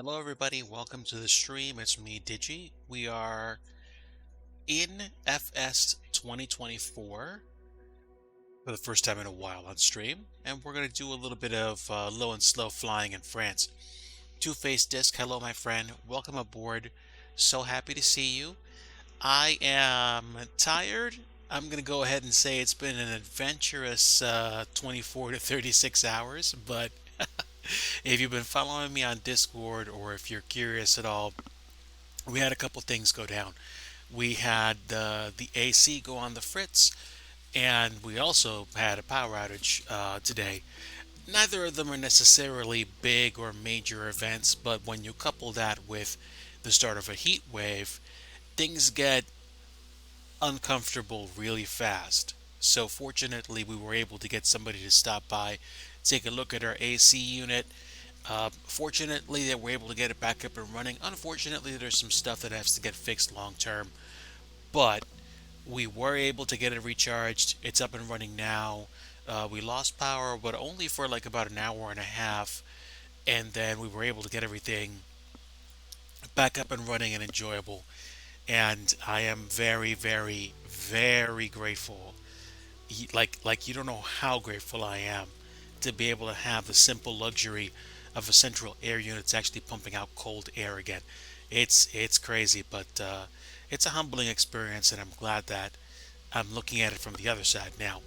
Hello, everybody. Welcome to the stream. It's me, DIGI. We are in FS 2024 for the first time in a while on stream, and we're going to do a little bit of low and slow flying in France. Two-Faced Disc, hello, my friend. Welcome aboard. So happy to see you. I am tired. I'm going to go ahead and say it's been an adventurous 24 to 36 hours, but if you've been following me on Discord or if you're curious at all, we had a couple things go down. We had the AC go on the fritz, and we also had a power outage today. Neither of them are necessarily big or major events, but when you couple that with the start of a heat wave, things get uncomfortable really fast. So fortunately, we were able to get somebody to stop by, take a look at our AC unit. Fortunately, they were able to get it back up and running. Unfortunately, there's some stuff that has to get fixed long term, but we were able to get it recharged. It's up and running now. We lost power, but only for like about an hour and a half, and then we were able to get everything back up and running and enjoyable. And I am very, very, very grateful. Like you don't know how grateful I am to be able to have the simple luxury of a central air unit that's actually pumping out cold air again. It's crazy, but it's a humbling experience, and I'm glad that I'm looking at it from the other side now.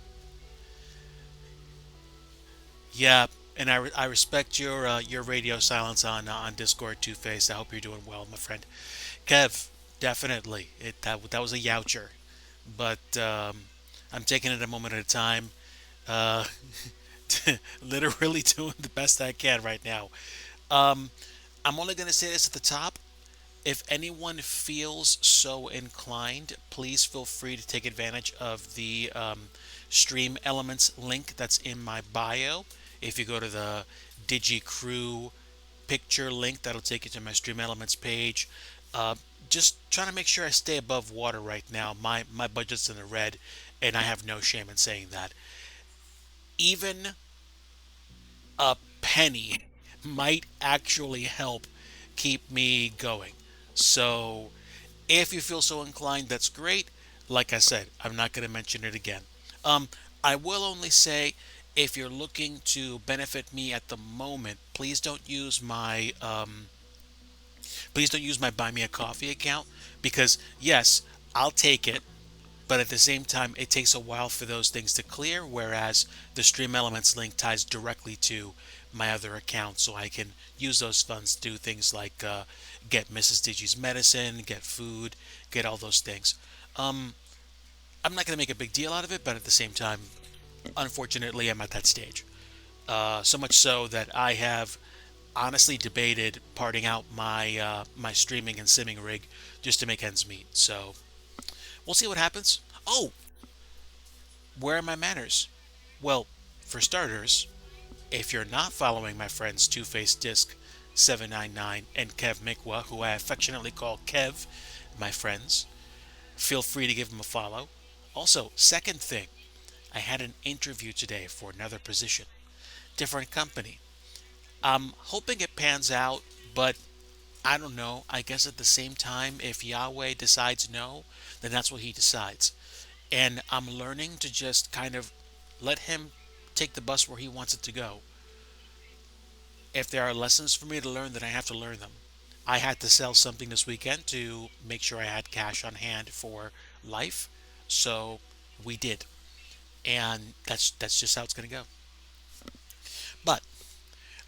Yeah, and I respect your radio silence on Discord, Two Face. I hope you're doing well, my friend. Kev, definitely that was a youcher, but I'm taking it a moment at a time. Uh, literally doing the best I can right now. Um, I'm only going to say this at the top. If anyone feels so inclined, please feel free to take advantage of the Stream Elements link that's in my bio. If you go to the Digi Crew picture link, that'll take you to my Stream Elements page. Uh, just trying to make sure I stay above water right now. My budget's in the red, and I have no shame in saying that. Even a penny might actually help keep me going. So if you feel so inclined, that's great. Like I said, I'm not going to mention it again. Um, I will only say if you're looking to benefit me at the moment, please don't use my Buy Me a Coffee account because yes, I'll take it, but at the same time, it takes a while for those things to clear. Whereas the Stream Elements link ties directly to my other account, so I can use those funds to do things like get Mrs. Digi's medicine, get food, get all those things. Um, I'm not going to make a big deal out of it, but at the same time, unfortunately, I'm at that stage. So much so that I have honestly debated parting out my streaming and simming rig just to make ends meet. So we'll see what happens. Oh, where are my manners? Well, for starters, if you're not following my friends Two Face Disc 799 and Kev Mikwa, who I affectionately call Kev, my friends, feel free to give them a follow. Also, second thing, I had an interview today for another position, different company. I'm hoping it pans out, but I don't know. I guess at the same time, if Yahweh decides no, then that's what he decides. And I'm learning to just kind of let him take the bus where he wants it to go. If there are lessons for me to learn, then I have to learn them. I had to sell something this weekend to make sure I had cash on hand for life, so we did, and that's just how it's going to go. But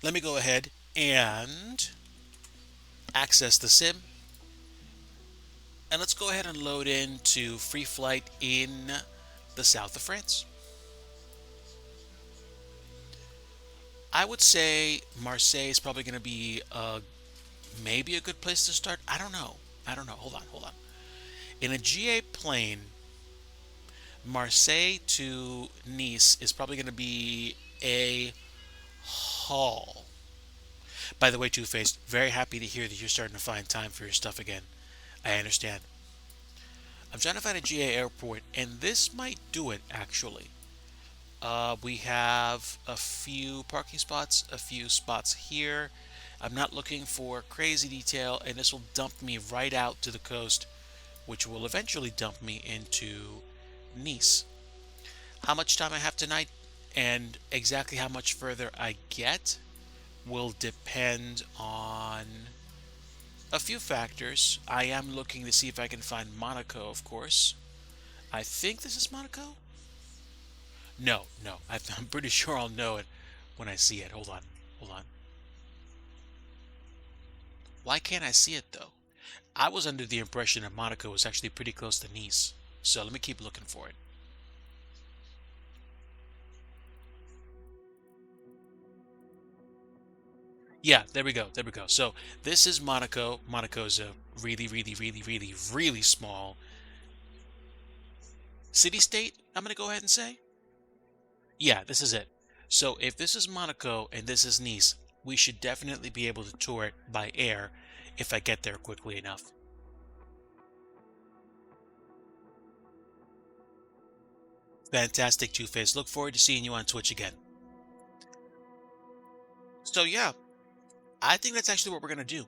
let me go ahead and access the sim, and let's go ahead and load into free flight in the south of France. I would say Marseille is probably going to be maybe a good place to start. I don't know. I don't know. Hold on. In a GA plane, Marseille to Nice is probably going to be a haul. By the way, Two Faced, very happy to hear that you're starting to find time for your stuff again. I understand. I'm trying to find a GA airport, and this might do it actually. We have a few parking spots, a few spots here. I'm not looking for crazy detail, and this will dump me right out to the coast, which will eventually dump me into Nice. How much time I have tonight and exactly how much further I get will depend on a few factors. I am looking to see if I can find Monaco, of course. I think this is Monaco. No, no. I'm pretty sure I'll know it when I see it. Hold on. Hold on. Why can't I see it though? I was under the impression that Monaco was actually pretty close to Nice. So let me keep looking for it. Yeah, there we go. There we go. So this is Monaco. Monaco's a really, really, really, really, really small city state, I'm going to go ahead and say. Yeah, this is it. So if this is Monaco and this is Nice, we should definitely be able to tour it by air if I get there quickly enough. Fantastic, Two-Face. Look forward to seeing you on Twitch again. So yeah, I think that's actually what we're going to do.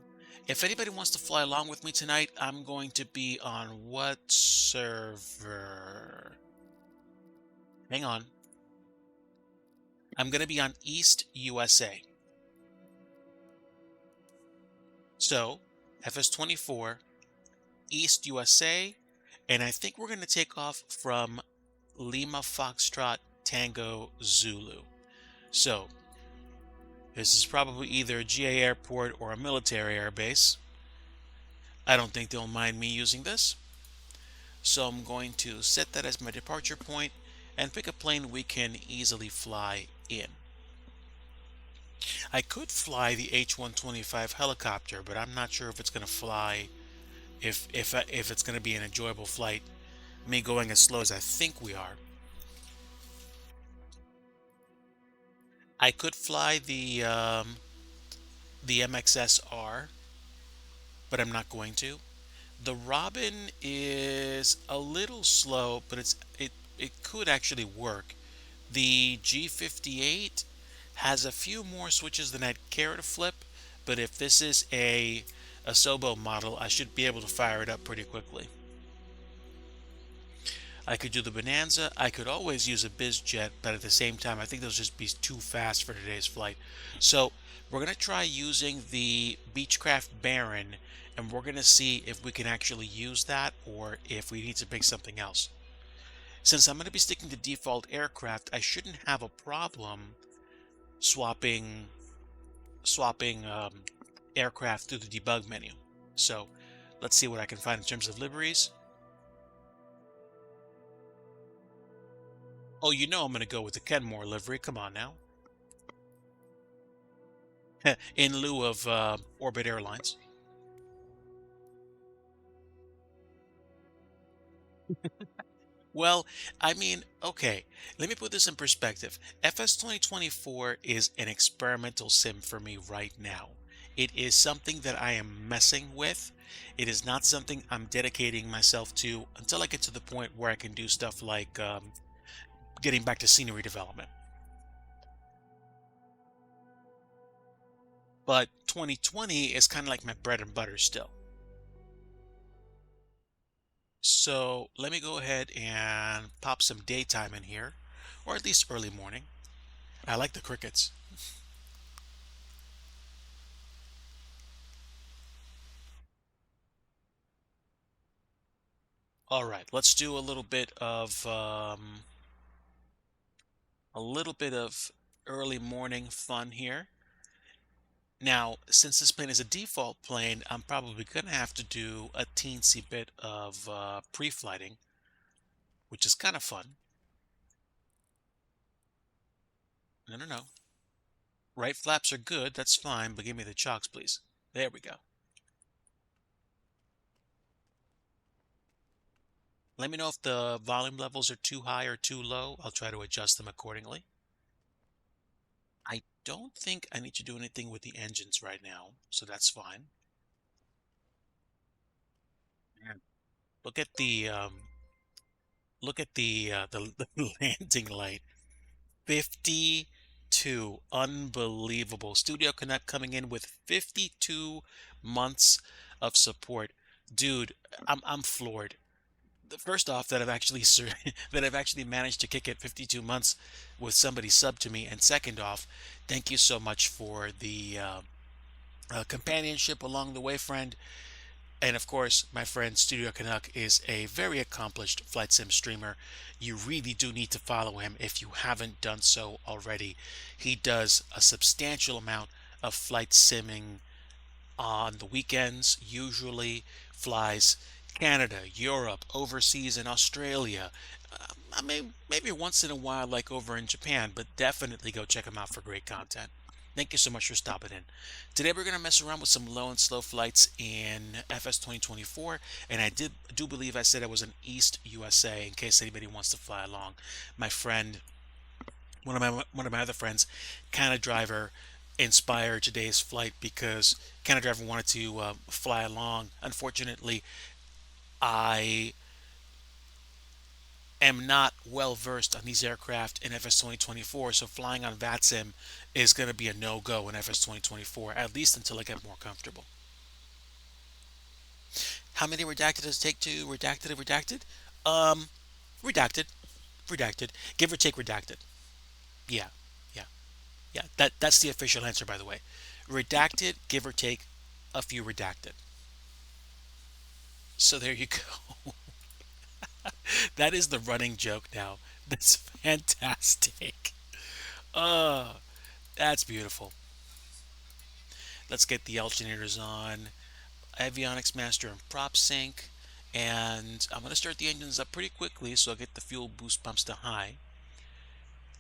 If anybody wants to fly along with me tonight, I'm going to be on what server? Hang on. I'm going to be on East USA. So, FS24, East USA, and I think we're going to take off from Lima Foxtrot Tango Zulu. So, this is probably either a GA airport or a military airbase. I don't think they'll mind me using this. So I'm going to set that as my departure point and pick a plane we can easily fly in. I could fly the H-125 helicopter, but I'm not sure if it's going to fly, if it's going to be an enjoyable flight, me going as slow as I think we are. I could fly the MXSR, but I'm not going to. The Robin is a little slow, but it could actually work. The G58 has a few more switches than I'd care to flip, but if this is a Sobo model, I should be able to fire it up pretty quickly. I could do the Bonanza. I could always use a BizJet, but at the same time, I think those just be too fast for today's flight. So we're going to try using the Beechcraft Baron, and we're going to see if we can actually use that or if we need to pick something else. Since I'm going to be sticking to default aircraft, I shouldn't have a problem swapping aircraft through the debug menu. So let's see what I can find in terms of liveries. Oh, you know I'm going to go with the Kenmore livery. Come on now. In lieu of Orbit Airlines. Well, I mean, okay, let me put this in perspective. FS 2024 is an experimental sim for me right now. It is something that I am messing with. It is not something I'm dedicating myself to until I get to the point where I can do stuff like getting back to scenery development. But 2020 is kind of like my bread and butter still. So let me go ahead and pop some daytime in here, or at least early morning. I like the crickets. All right, let's do a little bit of early morning fun here. Now, since this plane is a default plane, I'm probably gonna have to do a teensy bit of pre-flighting, which is kind of fun. No, no, no. Right flaps are good, that's fine, but give me the chocks, please. There we go. Let me know if the volume levels are too high or too low. I'll try to adjust them accordingly. I don't think I need to do anything with the engines right now, so that's fine. Man, look at the landing light. 52 52. Unbelievable. Studio Connect coming in with 52 months of support. Dude, I'm floored. First off, that I've actually that I've actually managed to kick it 52 months with somebody sub to me, and second off, thank you so much for the companionship along the way, friend. And of course, my friend Studio Canuck is a very accomplished flight sim streamer. You really do need to follow him if you haven't done so already. He does a substantial amount of flight simming on the weekends, usually flies Canada, Europe, overseas in Australia. I mean, maybe once in a while, like over in Japan, but definitely go check him out for great content. Thank you so much for stopping in. Today we're going to mess around with some low and slow flights in FS 2024, and I do believe I said I was in East USA in case anybody wants to fly along. My friend, one of my other friends, Canada Driver, inspired today's flight because Canada Driver wanted to fly along. Unfortunately, I am not well versed on these aircraft in FS 2024, so flying on VATSIM is going to be a no-go in FS 2024, at least until I get more comfortable. How many redacted does it take to redacted and redacted? Um, redacted, redacted, give or take redacted. Yeah, yeah, yeah. That's the official answer, by the way. Redacted, give or take a few redacted. So there you go. That is the running joke now. That's fantastic. Oh, that's beautiful. Let's get the alternators on. Avionics master and prop sync. And I'm going to start the engines up pretty quickly so I'll get the fuel boost pumps to high.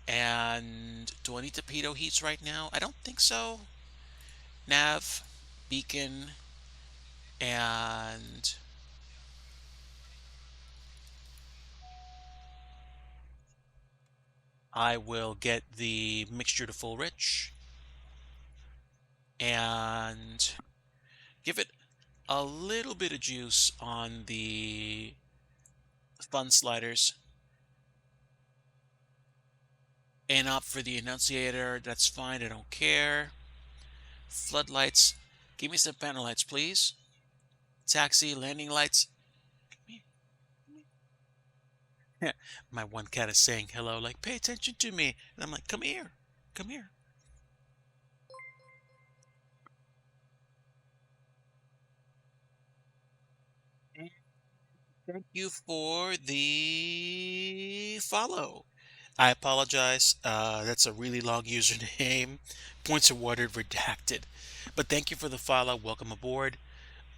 And do I need to pitot heats right now? I don't think so. Nav, beacon, and I will get the mixture to full rich and give it a little bit of juice on the fun sliders and opt for the annunciator. That's fine. I don't care. Floodlights. Give me some panel lights, please. Taxi, landing lights. My one cat is saying hello, like, pay attention to me. And I'm like, come here. Come here. Thank you for the follow. I apologize. That's a really long username. Points awarded, redacted. But thank you for the follow. Welcome aboard.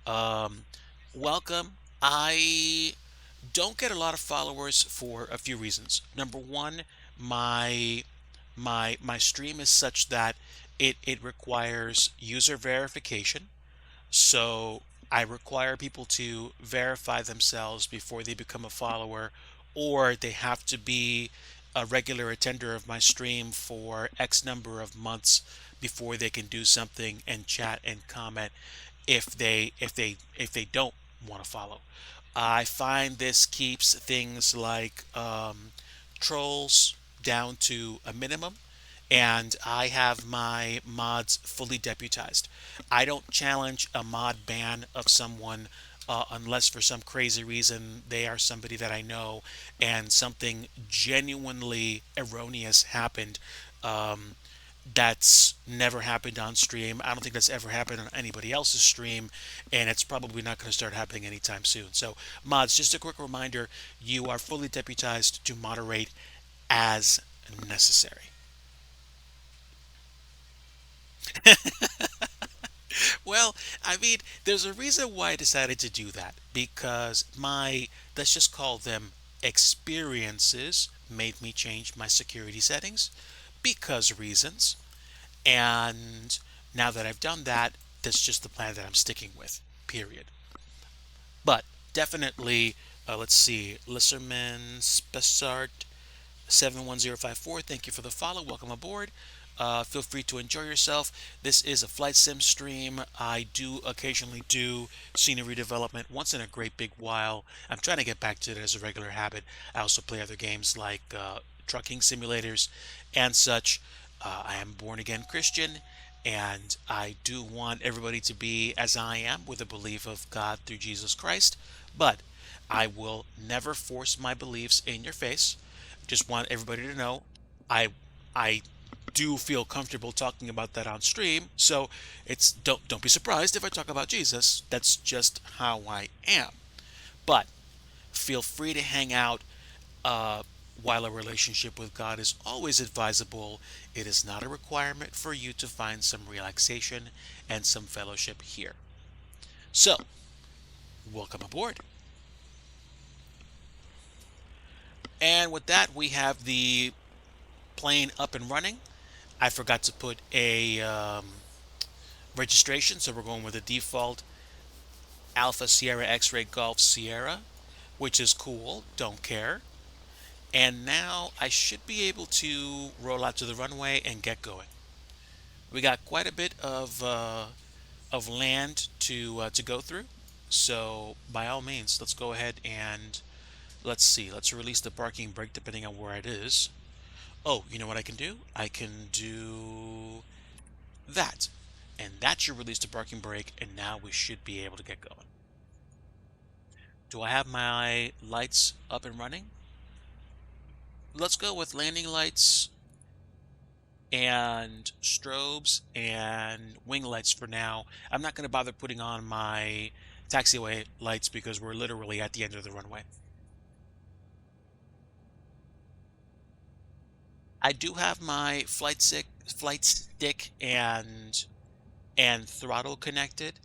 Um, welcome. I don't get a lot of followers for a few reasons. Number one, my my stream is such that it requires user verification. So I require people to verify themselves before they become a follower, or they have to be a regular attender of my stream for X number of months before they can do something and chat and comment if they don't want to follow. I find this keeps things like trolls down to a minimum, and I have my mods fully deputized. I don't challenge a mod ban of someone unless for some crazy reason they are somebody that I know and something genuinely erroneous happened. Um, that's never happened on stream. I don't think that's ever happened on anybody else's stream, and it's probably not going to start happening anytime soon. So, mods, just a quick reminder, you are fully deputized to moderate as necessary. Well, I mean, there's a reason why I decided to do that because my, let's just call them experiences, made me change my security settings because reasons. And now that I've done that, that's just the plan that I'm sticking with, period. But definitely, let's see, Lisserman Spessart 71054, thank you for the follow. Welcome aboard. Feel free to enjoy yourself. This is a flight sim stream. I do occasionally do scenery development once in a great big while. I'm trying to get back to it as a regular habit. I also play other games like trucking simulators and such. I am born again Christian, and I do want everybody to be as I am with a belief of God through Jesus Christ. But I will never force my beliefs in your face. Just want everybody to know I I do feel comfortable talking about that on stream. So it's don't be surprised if I talk about Jesus. That's just how I am. But feel free to hang out uh, while a relationship with God is always advisable, it is not a requirement for you to find some relaxation and some fellowship here. So, welcome aboard. And with that, we have the plane up and running. I forgot to put a registration, so we're going with the default Alpha Sierra X Ray Golf Sierra, which is cool, don't care. And now I should be able to roll out to the runway and get going. We got quite a bit of land to go through. So by all means, let's go ahead and let's see. Let's release the parking brake depending on where it is. Oh, you know what I can do? I can do that. And that should release the parking brake, and now we should be able to get going. Do I have my lights up and running? Let's go with landing lights and strobes and wing lights for now. I'm not going to bother putting on my taxiway lights because we're literally at the end of the runway. I do have my flight stick and throttle connected.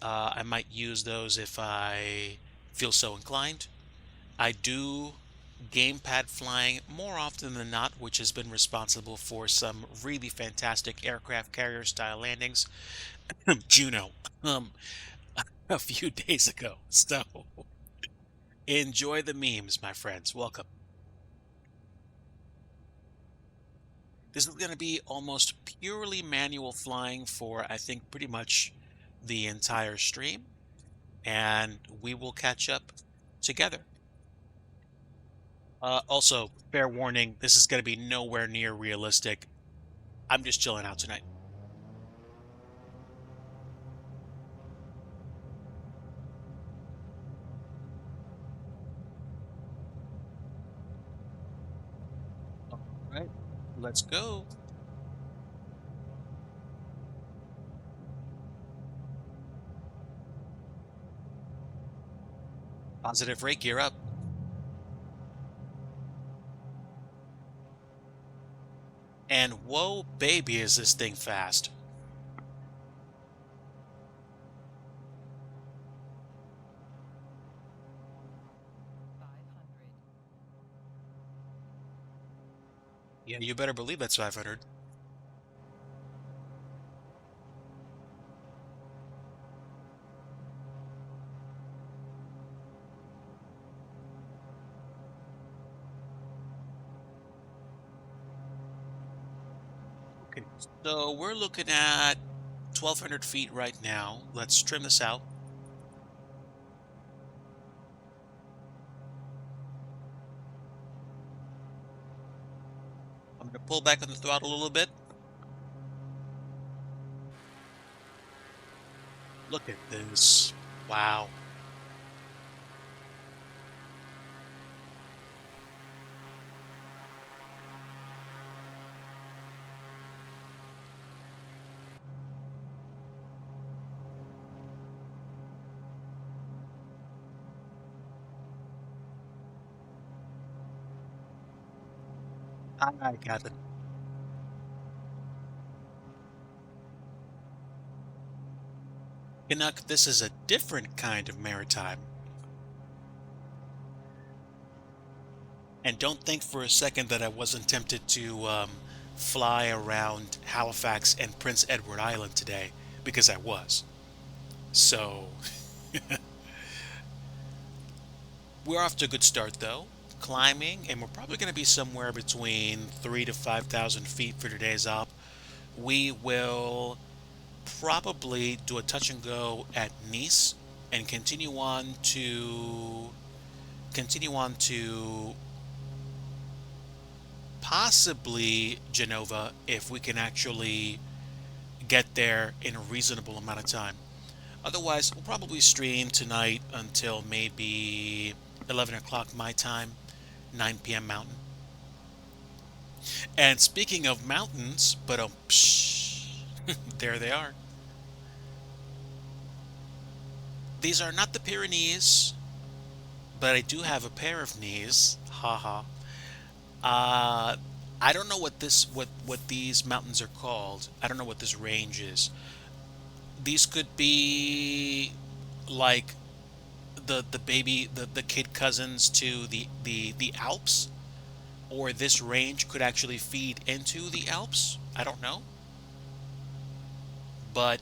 I might use those if I feel so inclined. I do gamepad flying more often than not, which has been responsible for some really fantastic aircraft carrier style landings. Juno, um, a few days ago. So enjoy the memes, my friends. Welcome. This is going to be almost purely manual flying for, I think, pretty much the entire stream, and we will catch up together. Also, fair warning, this is going to be nowhere near realistic. I'm just chilling out tonight. All right, let's go. Positive rate, gear up. And whoa, baby, is this thing fast. Yeah, you better believe that's 500. Okay, so we're looking at 1,200 feet right now. Let's trim this out. I'm going to pull back on the throttle a little bit. Look at this. Wow. I got it. Canuck, this is a different kind of maritime. And don't think for a second that I wasn't tempted to fly around Halifax and Prince Edward Island today, because I was. So we're off to a good start though. Climbing, and we're probably going to be somewhere between 3 to 5,000 feet for today's op. We will probably do a touch and go at Nice and continue on to possibly Genova if we can actually get there in a reasonable amount of time. Otherwise, we'll probably stream tonight until maybe 11 o'clock my time, 9 p.m. Mountain. And speaking of mountains, but there they are. These are not the Pyrenees, but I do have a pair of knees. Haha. Uh, I don't know what these mountains are called. I don't know what this range is. These could be like the kid cousins to the Alps, or this range could actually feed into the Alps. I don't know, but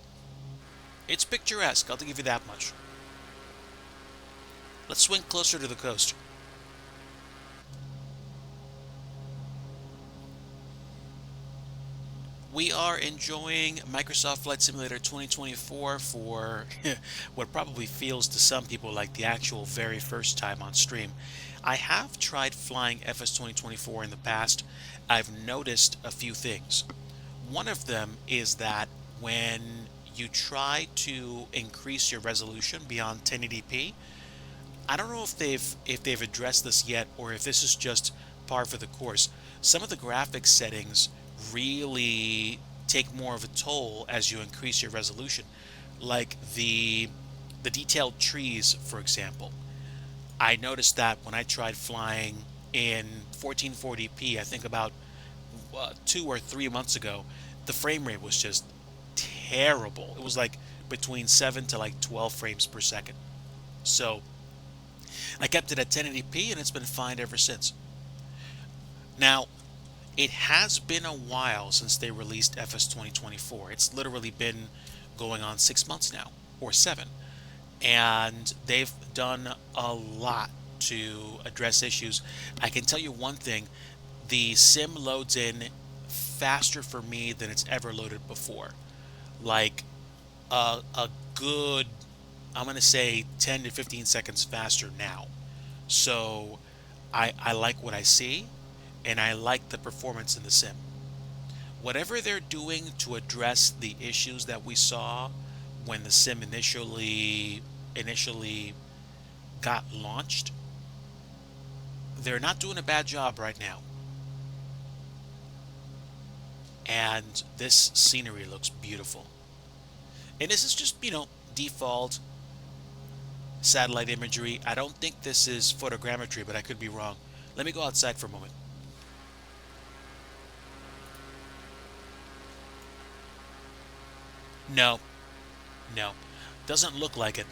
it's picturesque. I'll give you that much. Let's swing closer to the coast. We are enjoying Microsoft Flight Simulator 2024 for what probably feels to some people like the actual very first time on stream. I have tried flying FS 2024 in the past. I've noticed a few things. One of them is that when you try to increase your resolution beyond 1080p, I don't know if they've addressed this yet or if this is just par for the course. Some of the graphics settings really take more of a toll as you increase your resolution, like the detailed trees, for example. I noticed that when I tried flying in 1440p, I think about 2 or 3 months ago, the frame rate was just terrible. It was like between 7 to like 12 frames per second. So I kept it at 1080p and it's been fine ever since. Now, it has been a while since they released FS 2024. It's literally been going on 6 months now, or seven. And they've done a lot to address issues. I can tell you one thing, the sim loads in faster for me than it's ever loaded before. Like a good, I'm going to say 10 to 15 seconds faster now. So I like what I see, and I like the performance in the sim. Whatever they're doing to address the issues that we saw when the sim initially got launched, they're not doing a bad job right now. And this scenery looks beautiful. And this is just, default satellite imagery. I don't think this is photogrammetry, but I could be wrong. Let me go outside for a moment. No, no, doesn't look like it.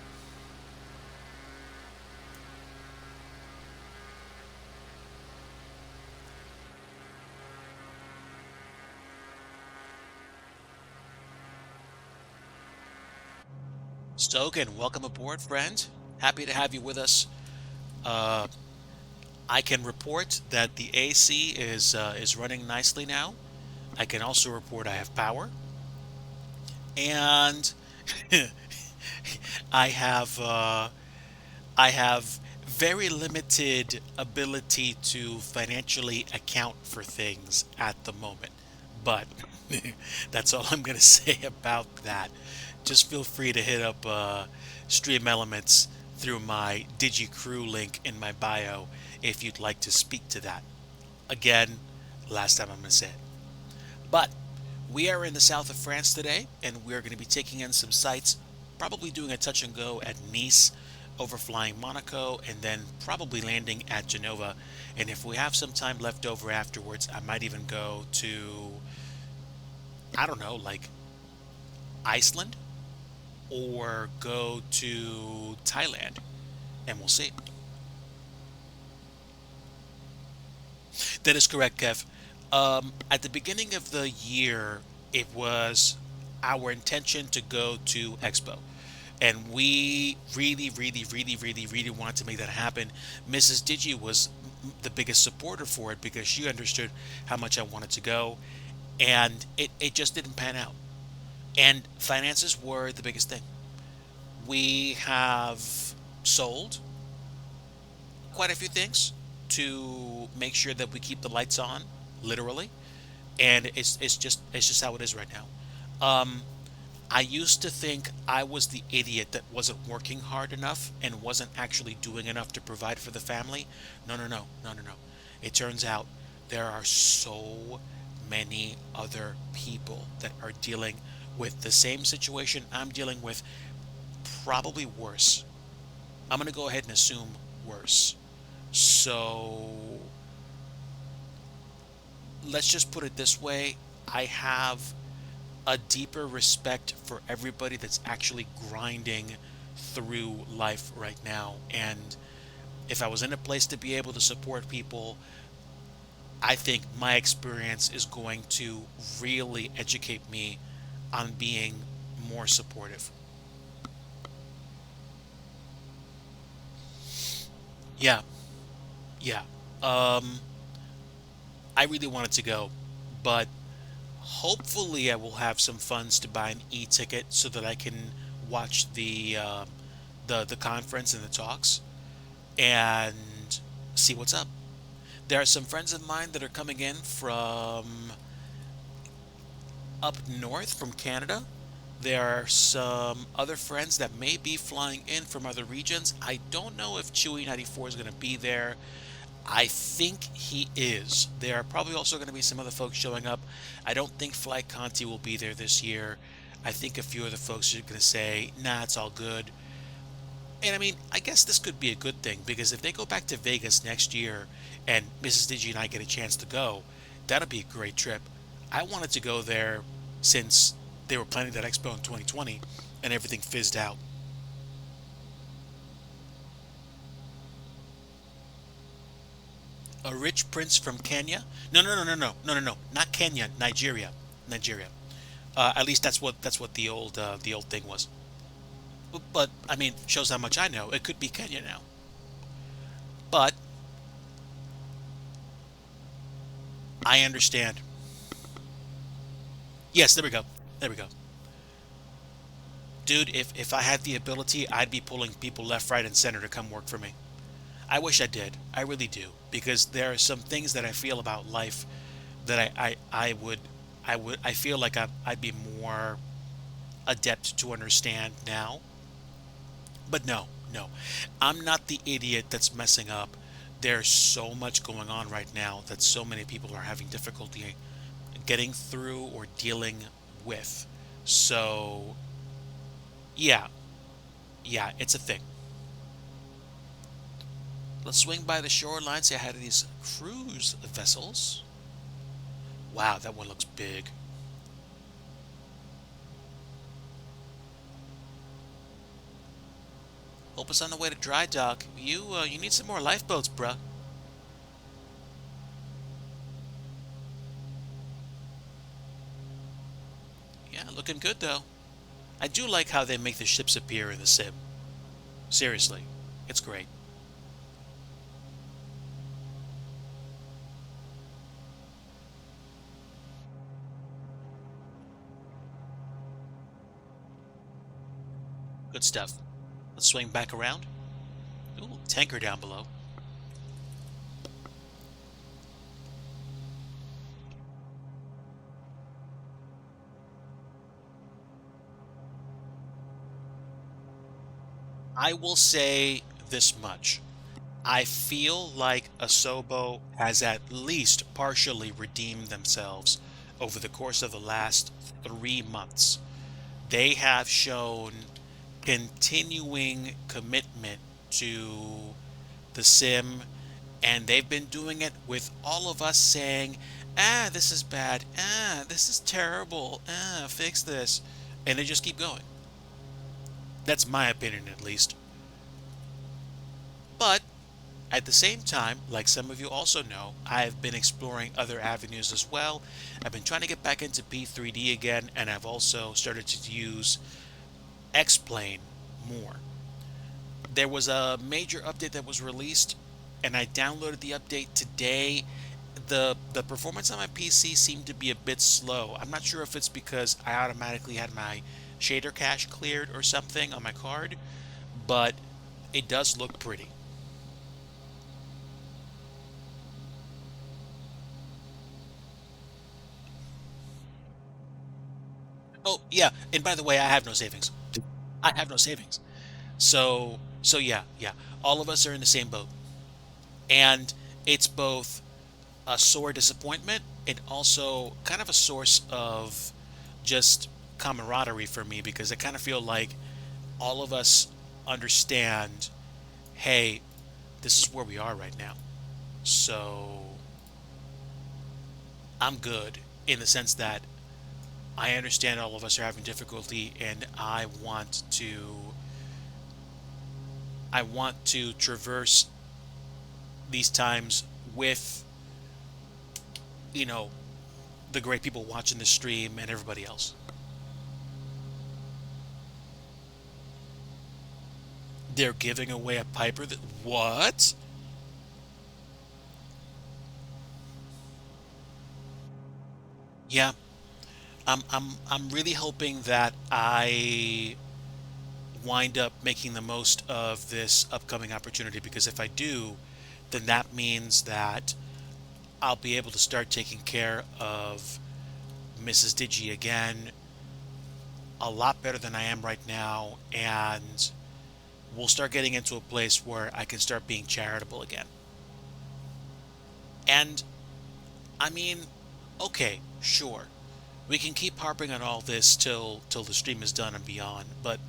Stogan, welcome aboard, friend. Happy to have you with us. Uh, I can report that the AC is running nicely now. I can also report I have power, and I have I have very limited ability to financially account for things at the moment. But that's all I'm going to say about that. Just feel free to hit up Stream Elements through my DIGI crew link in my bio if you'd like to speak to that. Again, last time I'm going to say it. But we are in the south of France today, and we're going to be taking in some sights, probably doing a touch and go at Nice, overflying Monaco, and then probably landing at Genova. And if we have some time left over afterwards, I might even go to, I don't know, like Iceland or go to Thailand, and we'll see. That is correct, Kev. At the beginning of the year, it was our intention to go to Expo. And we really, really, really, really, really wanted to make that happen. Mrs. Digi was the biggest supporter for it because she understood how much I wanted to go. And it just didn't pan out. And finances were the biggest thing. We have sold quite a few things to make sure that we keep the lights on literally, and it's just how it is right now. I used to think I was the idiot that wasn't working hard enough and wasn't actually doing enough to provide for the family. No, no, no, no, no, no. It turns out there are so many other people that are dealing with the same situation I'm dealing with, probably worse. I'm going to go ahead and assume worse. So let's just put it this way. I have a deeper respect for everybody that's actually grinding through life right now. And if I was in a place to be able to support people, I think my experience is going to really educate me on being more supportive. Yeah, yeah. Um, I really wanted to go, but hopefully I will have some funds to buy an e-ticket so that I can watch the conference and the talks and see what's up. There are some friends of mine that are coming in from up north from Canada. There are some other friends that may be flying in from other regions. I don't know if Chewy94 is going to be there. I think he is. There are probably also going to be some other folks showing up. I don't think Fly Conti will be there this year. I think a few other folks are going to say, nah, it's all good. And I mean, I guess this could be a good thing because if they go back to Vegas next year and Mrs. Digi and I get a chance to go, that'll be a great trip. I wanted to go there since they were planning that expo in 2020 and everything fizzed out. A rich prince from Kenya? No, no, no, no, no, no, no, no, not Kenya, Nigeria, Nigeria. At least that's what the old thing was. But I mean, shows how much I know. It could be Kenya now. But I understand. Yes, there we go. There we go. Dude, if I had the ability, I'd be pulling people left, right, and center to come work for me. I wish I did. I really do. Because there are some things that I feel about life that I feel like I'd be more adept to understand now. But no, no. I'm not the idiot that's messing up. There's so much going on right now that so many people are having difficulty getting through or dealing with. So, yeah, yeah, it's a thing. Let's swing by the shoreline, say hi to these cruise vessels. Wow, that one looks big. Hope us on the way to dry dock. You need some more lifeboats, bruh. Yeah, looking good though. I do like how they make the ships appear in the sim. Seriously, it's great. Good stuff. Let's swing back around. Ooh, tanker down below. I will say this much. I feel like Asobo has at least partially redeemed themselves over the course of the last 3 months. They have shown continuing commitment to the sim, and they've been doing it with all of us saying, ah, this is bad, ah, this is terrible, ah, fix this. And they just keep going. That's my opinion, at least. But at the same time, like some of you also know, I've been exploring other avenues as well. I've been trying to get back into P3D again, and I've also started to use X-Plane more. There was a major update that was released, and I downloaded the update today. The performance on my PC seemed to be a bit slow. I'm not sure if it's because I automatically had my shader cache cleared or something on my card, but it does look pretty. . Oh, yeah. And by the way, I have no savings. I have no savings. So yeah, yeah. All of us are in the same boat. And it's both a sore disappointment and also kind of a source of just camaraderie for me because I kind of feel like all of us understand, hey, this is where we are right now. So I'm good in the sense that I understand all of us are having difficulty and I want to traverse these times with, you know, the great people watching the stream and everybody else. They're giving away a Piper that what? Yeah, I'm really hoping that I wind up making the most of this upcoming opportunity because if I do, then that means that I'll be able to start taking care of Mrs. Digi again a lot better than I am right now, and we'll start getting into a place where I can start being charitable again. And I mean, okay, sure. We can keep harping on all this till the stream is done and beyond, but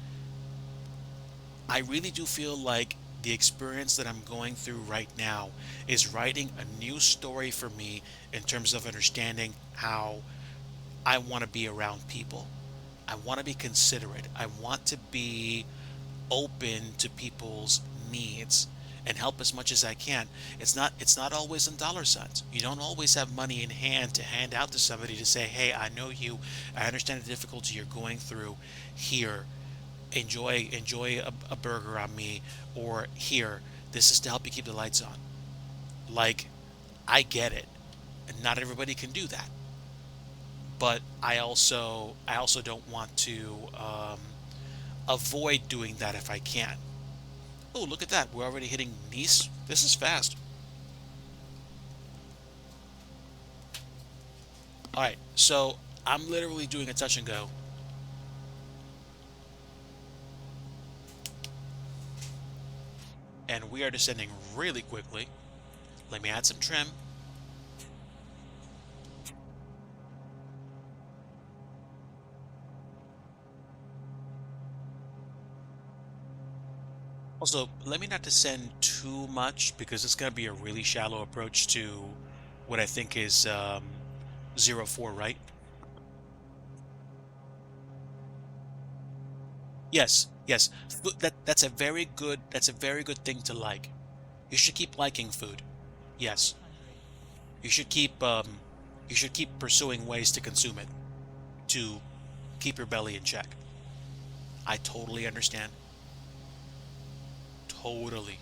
I really do feel like the experience that I'm going through right now is writing a new story for me in terms of understanding how I want to be around people. I want to be considerate. I want to be open to people's needs and help as much as I can. It's not always in dollar signs. You don't always have money in hand to hand out to somebody to say, "Hey, I know you. I understand the difficulty you're going through. Here, enjoy a burger on me," or "Here, this is to help you keep the lights on." Like, I get it. And not everybody can do that. But I also don't want to avoid doing that if I can. Oh, look at that. We're already hitting Nice. This is fast. All right. So I'm literally doing a touch and go. And we are descending really quickly. Let me add some trim. Also, let me not descend too much because it's going to be a really shallow approach to what I think is 04, right? Yes, yes. That's a very good thing to like. You should keep liking food. Yes. You should keep pursuing ways to consume it to keep your belly in check. I totally understand. Totally.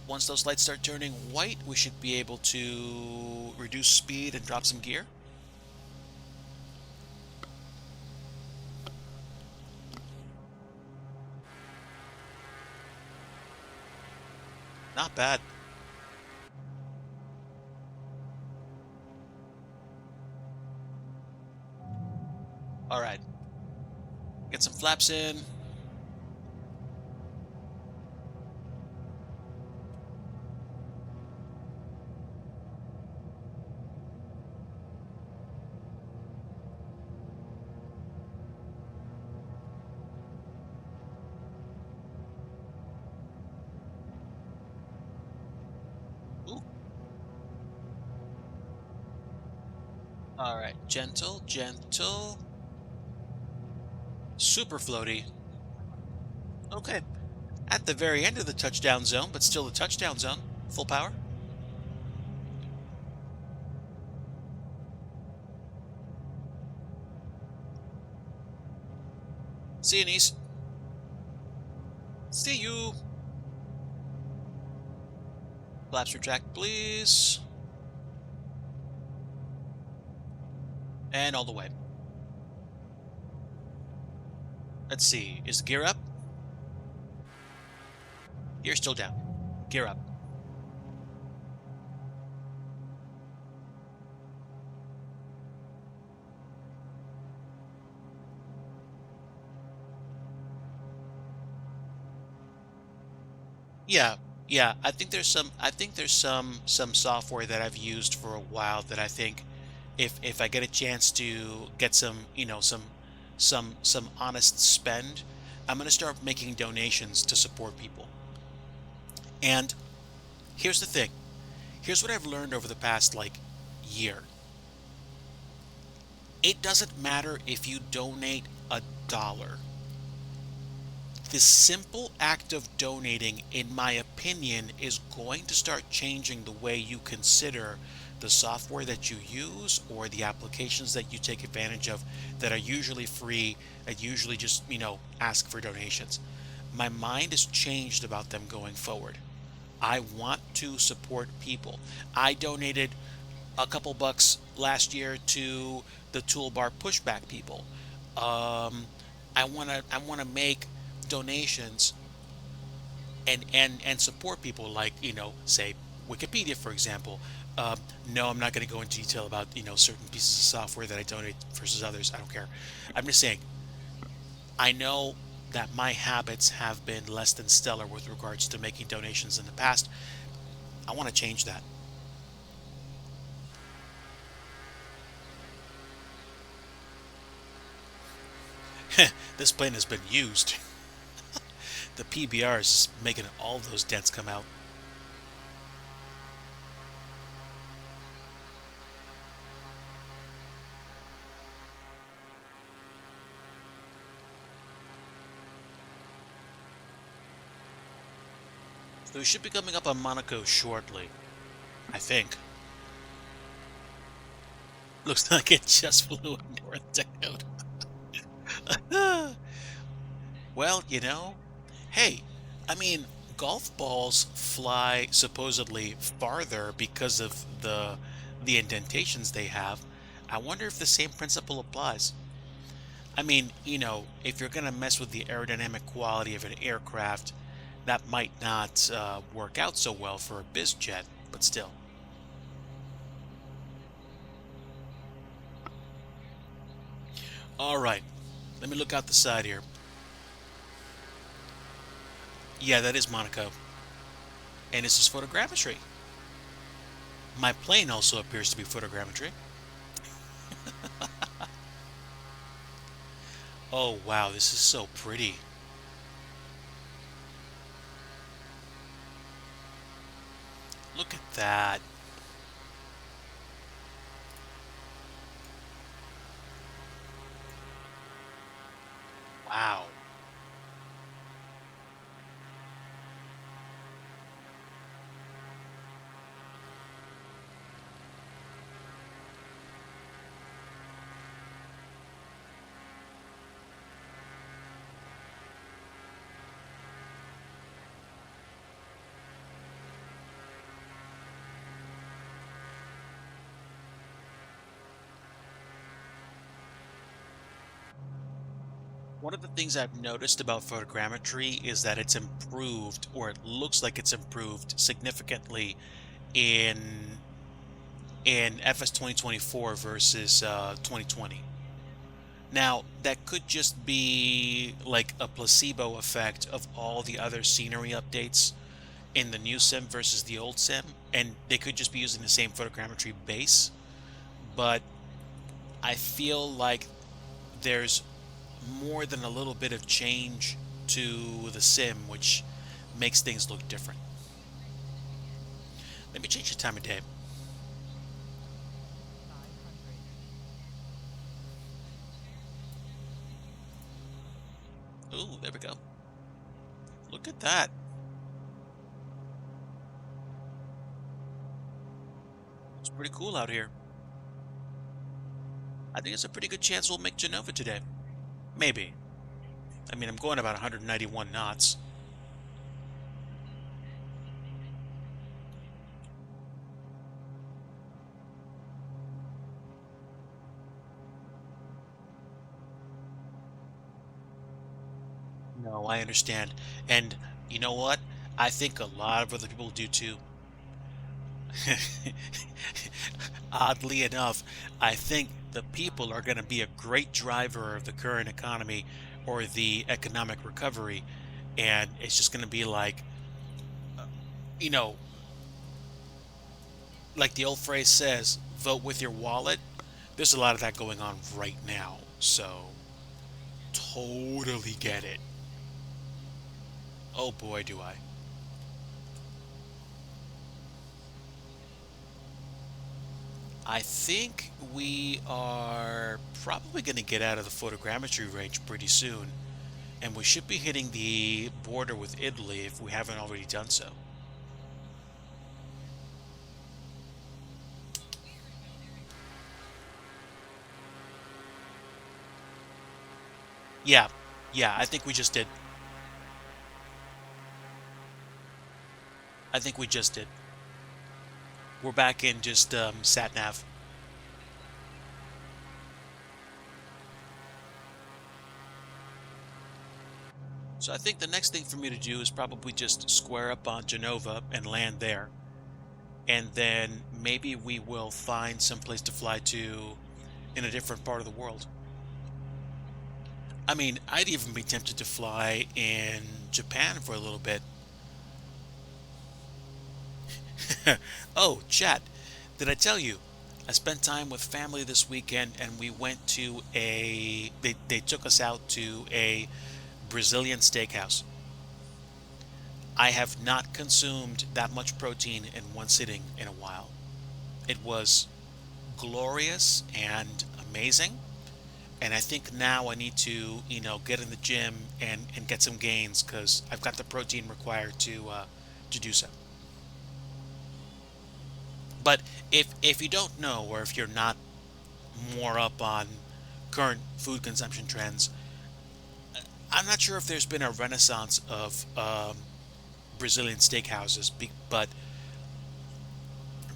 Once those lights start turning white, we should be able to reduce speed and drop some gear. Not bad. All right. Get some flaps in. Ooh. All right. Gentle, gentle. Super floaty. Okay. At the very end of the touchdown zone, but still the touchdown zone. Full power. See you, niece. See you. Flaps retract, please. And all the way. Let's see. Is the gear up? Gear still down. Gear up. Yeah, yeah. I think there's some software that I've used for a while that I think if I get a chance to get some, some honest spend, I'm gonna start making donations to support people. And here's the thing. Here's what I've learned over the past like year. It doesn't matter if you donate $1. The simple act of donating, in my opinion, is going to start changing the way you consider the software that you use or the applications that you take advantage of that are usually free and usually just, ask for donations. My mind has changed about them going forward. I want to support people. I donated a couple bucks last year to the toolbar pushback people. Um, I want to make donations and support people like, say Wikipedia, for example. Um, no, I'm not going to go into detail about, certain pieces of software that I donate versus others. I don't care. I'm just saying I know that my habits have been less than stellar with regards to making donations in the past. I want to change that. This plane has been used. The PBR is making all those dents come out. So we should be coming up on Monaco shortly, I think. Looks like it just flew a North Dakota. Well, hey, I mean, golf balls fly supposedly farther because of the indentations they have. I wonder if the same principle applies. I mean, if you're going to mess with the aerodynamic quality of an aircraft, that might not work out so well for a biz jet, but still. All right, let me look out the side here. Yeah, that is Monaco, and this is photogrammetry. My plane also appears to be photogrammetry. Oh wow, this is so pretty. Look at that. Wow. One of the things I've noticed about photogrammetry is that it's improved, or it looks like it's improved significantly in FS 2024 versus 2020. Now, that could just be like a placebo effect of all the other scenery updates in the new sim versus the old sim, and they could just be using the same photogrammetry base. But I feel like there's more than a little bit of change to the sim, which makes things look different. Let me change the time of day. Ooh, there we go. Look at that. It's pretty cool out here. I think it's a pretty good chance we'll make Genova today. Maybe. I mean, I'm going about 191 knots. No, I understand. And you know what? I think a lot of other people do too. Oddly enough, I think the people are going to be a great driver of the current economy or the economic recovery. And it's just going to be like you know, like the old phrase says, vote with your wallet. There's a lot of that going on right now. So, totally get it. Oh boy, do I. I think we are probably going to get out of the photogrammetry range pretty soon, and we should be hitting the border with Italy if we haven't already done so. Yeah, yeah, I think we just did. I think we just did. We're back in just sat nav. So I think the next thing for me to do is probably just square up on Genova and land there. And then maybe we will find some place to fly to in a different part of the world. I mean, I'd even be tempted to fly in Japan for a little bit. Oh, chat, did I tell you? I spent time with family this weekend and we went to they took us out to a Brazilian steakhouse. I have not consumed that much protein in one sitting in a while. It was glorious and amazing. And I think now I need to, get in the gym and get some gains because I've got the protein required to do so. But if you don't know, or if you're not more up on current food consumption trends, I'm not sure if there's been a renaissance of Brazilian steakhouses, but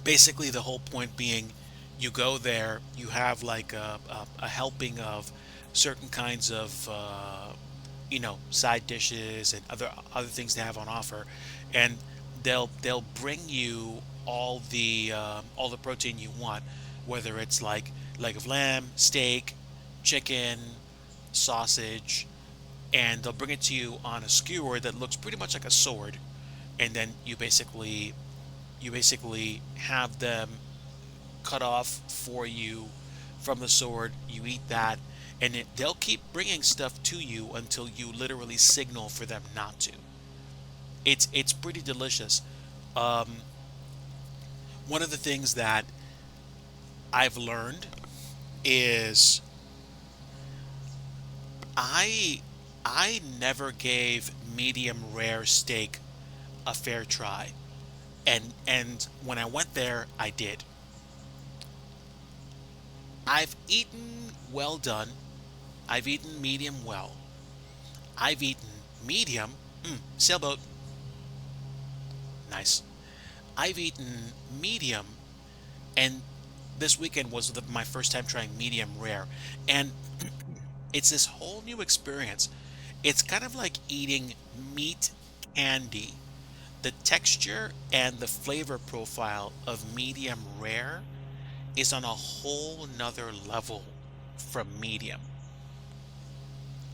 basically the whole point being you go there, you have like a helping of certain kinds of side dishes and other things they have on offer, and they'll bring you all the protein you want, whether it's like leg of lamb, steak, chicken, sausage, and they'll bring it to you on a skewer that looks pretty much like a sword, and then you basically have them cut off for you from the sword. You eat that, and they'll keep bringing stuff to you until you literally signal for them not to. It's pretty delicious. Um, One of the things that I've learned is I I never gave medium rare steak a fair try, and when I went there, I did. I've eaten well done. I've eaten medium well. I've eaten medium. Sailboat, nice. I've eaten medium, and this weekend was my first time trying medium rare, and it's this whole new experience. It's kind of like eating meat candy. The texture and the flavor profile of medium rare is on a whole nother level from medium.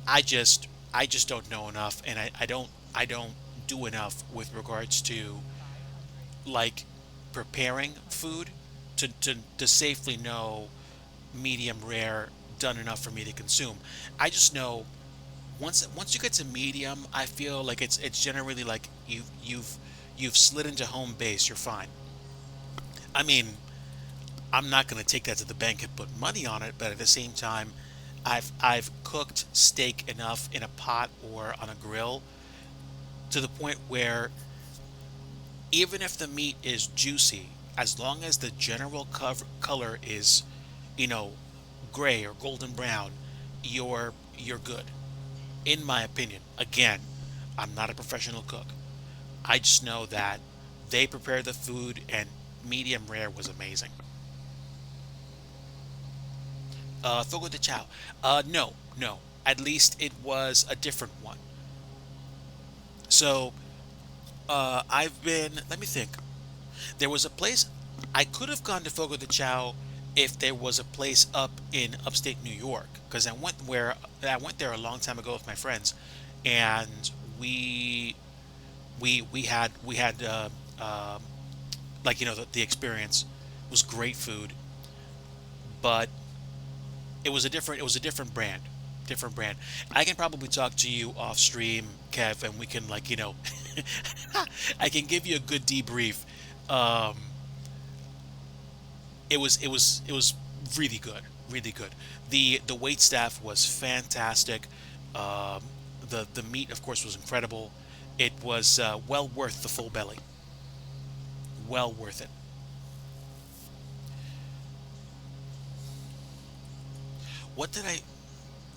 I just don't know enough, and I don't do enough with regards to like preparing food to safely know medium rare done enough for me to consume. I just know once you get to medium, I feel like it's generally like you've slid into home base. You're fine. I mean, I'm not going to take that to the bank and put money on it, but at the same time, I've cooked steak enough in a pot or on a grill to the point where even if the meat is juicy, as long as the general color is, you know, gray or golden brown, you're good. In my opinion, again, I'm not a professional cook. I just know that they prepared the food and medium rare was amazing. Fogo de chao. No, no. At least it was a different one. So, I've been. Let me think. There was a place I could have gone to Fogo de Chao if there was a place up in upstate New York because I went there a long time ago with my friends, and we we had like the experience was great food, but it was a different brand, different brand. I can probably talk to you off stream, Kev, and we can I can give you a good debrief. Um, it was really good, really good. The wait staff was fantastic. Um, the meat, of course, was incredible. It was well worth the full belly. Well worth it. What did I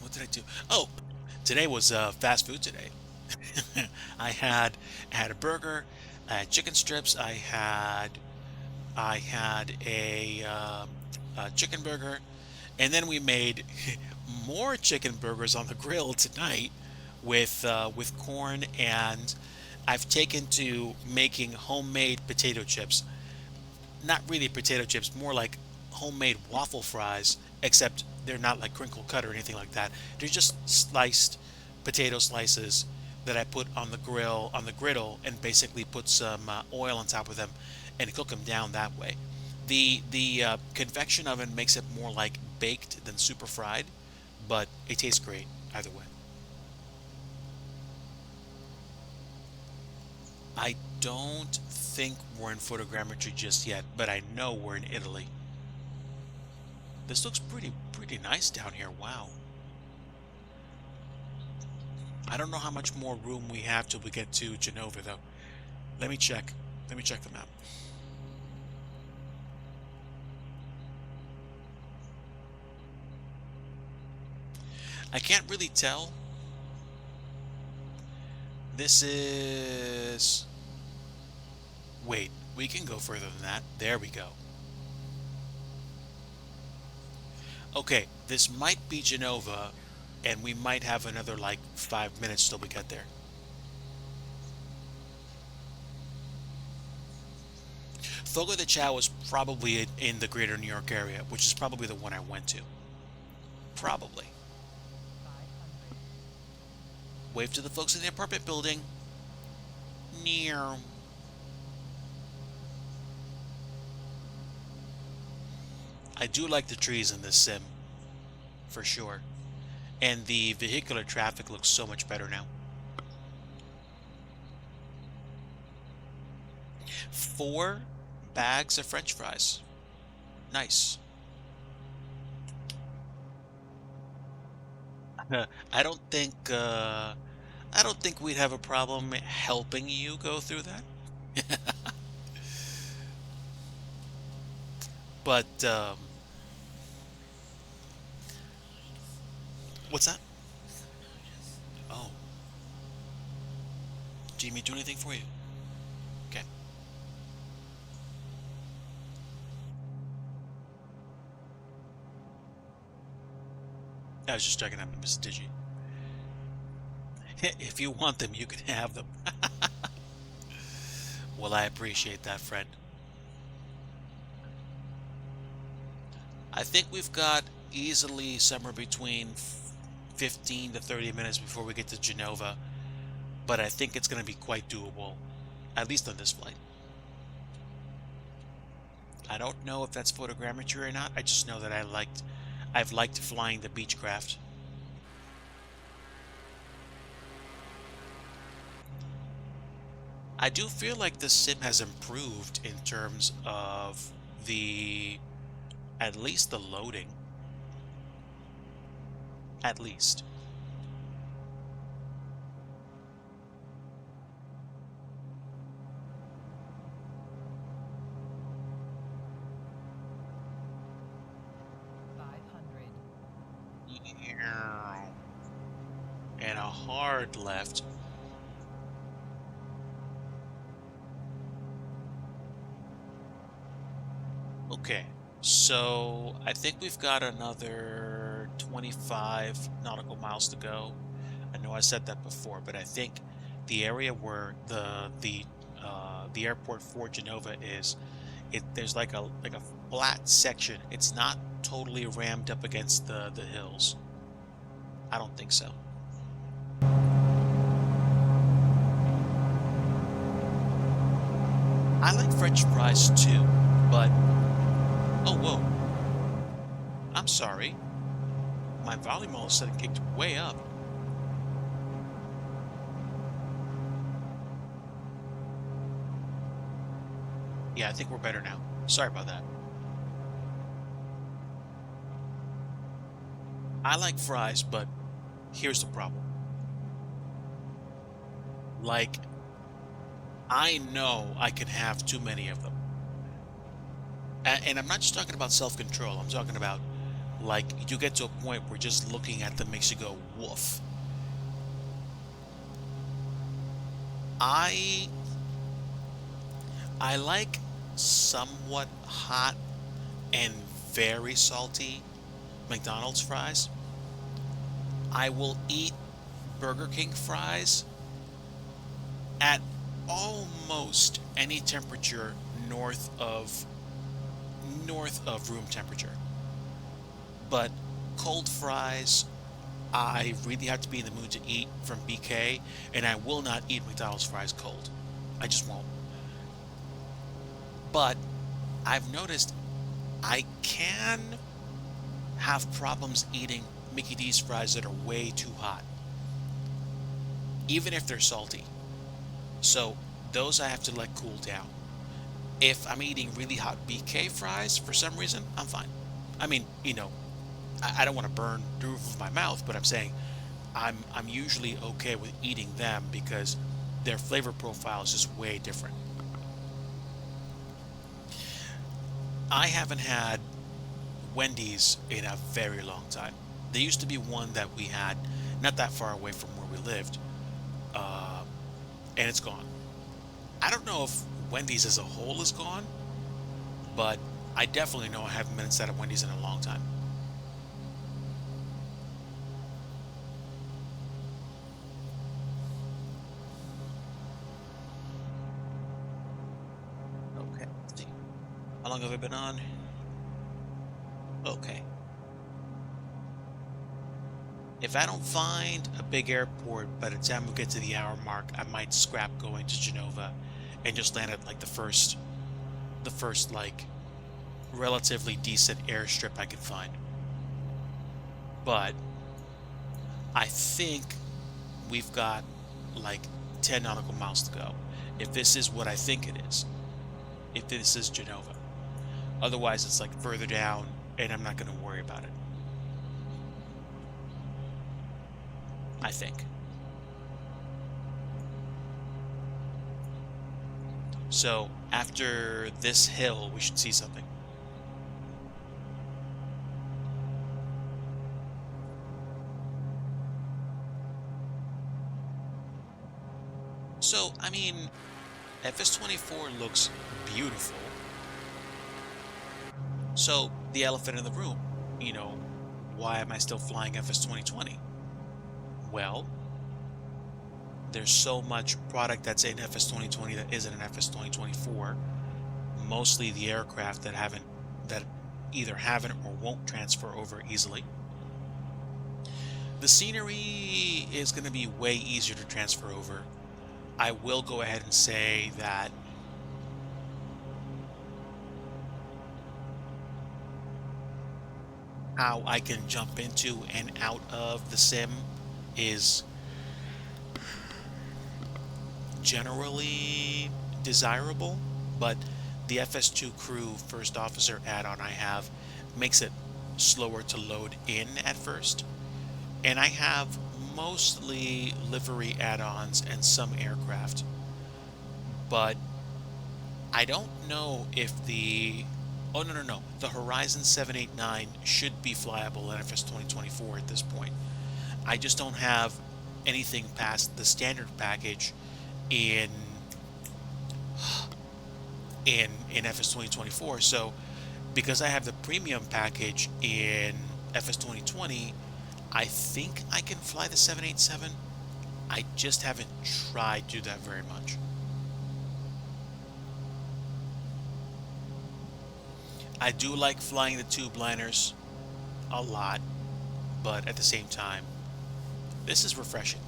what did I do? Oh, today was fast food today. I had I had a burger, I had chicken strips, I had a chicken burger, and then we made more chicken burgers on the grill tonight with corn, and I've taken to making homemade potato chips. Not really potato chips, more like homemade waffle fries, except they're not like crinkle cut or anything like that. They're just sliced potato slices that I put on the grill, on the griddle, and basically put some oil on top of them and cook them down that way. The convection oven makes it more like baked than super fried, but it tastes great either way. I don't think we're in photogrammetry just yet, but I know we're in Italy. This looks pretty nice down here. Wow. I don't know how much more room we have till we get to Genova though. Let me check. Let me check the map. I can't really tell. This is Wait, we can go further than that. There we go. Okay, this might be Genova, and we might have another like 5 minutes till we get there. Fogo de Chao is probably in the greater New York area, which is probably the one I went to. Probably. Wave to the folks in the apartment building. Near. I do like the trees in this sim, for sure. And the vehicular traffic looks so much better now. 4 bags of French fries. Nice. I don't think I don't think we'd have a problem helping you go through that. But what's that? Oh, do you need me to do anything for you? Okay. I was just checking out Miss Digi. If you want them, you can have them. Well, I appreciate that, friend. I think we've got easily somewhere between 15 to 30 minutes before we get to Genova, but I think it's going to be quite doable, at least on this flight. I don't know if that's photogrammetry or not. I just know that I've liked flying the Beechcraft. I do feel like the sim has improved in terms of the, at least the loading, at least. 500. And a hard left. Okay, so I think we've got another 25 nautical miles to go. I know I said that before, but I think the area where the airport for Genova is, there's like a flat section. It's not totally rammed up against the hills. I don't think so. I like French fries too, but oh whoa, I'm sorry. My volume all of a sudden kicked way up. Yeah, I think we're better now. Sorry about that. I like fries, but here's the problem. Like, I know I can have too many of them. And I'm not just talking about self-control. I'm talking about like you get to a point where just looking at them makes you go woof. I I like somewhat hot and very salty McDonald's fries. I will eat Burger King fries at almost any temperature north of room temperature. But cold fries, I really have to be in the mood to eat from BK, and I will not eat McDonald's fries cold. I just won't. But I've noticed I can have problems eating Mickey D's fries that are way too hot, even if they're salty. So those I have to let cool down. If I'm eating really hot BK fries for some reason, I'm fine. I mean, I don't want to burn the roof of my mouth, but I'm saying I'm usually okay with eating them because their flavor profile is just way different. I haven't had Wendy's in a very long time. There used to be one that we had not that far away from where we lived, uh, and it's gone. I don't know if Wendy's as a whole is gone, but I definitely know I haven't been inside of Wendy's in a long time. Okay, let's see. How long have I been on? Okay. If I don't find a big airport by the time we get to the hour mark, I might scrap going to Genova and just land at like the first like relatively decent airstrip I can find. But I think we've got like 10 nautical miles to go. If this is what I think it is, if this is Genova. Otherwise, it's like further down and I'm not going to worry about it. I think. So after this hill, we should see something. So, I mean, FS24 looks beautiful. So, the elephant in the room, you know, why am I still flying FS 2020? Well, there's so much product that's in FS 2020 that isn't in FS 2024. Mostly the aircraft that either haven't or won't transfer over easily. The scenery is going to be way easier to transfer over. I will go ahead and say that how I can jump into and out of the sim is generally desirable, but the FS2 Crew First Officer add-on I have makes it slower to load in at first. And I have mostly livery add-ons and some aircraft, but I don't know if the oh no no no the Horizon 789 should be flyable in FS 2024 at this point. I just don't have anything past the standard package in in FS 2024. So because I have the premium package in FS 2020, I think I can fly the 787. I just haven't tried to do that very much. I do like flying the tube liners a lot, but at the same time, this is refreshing.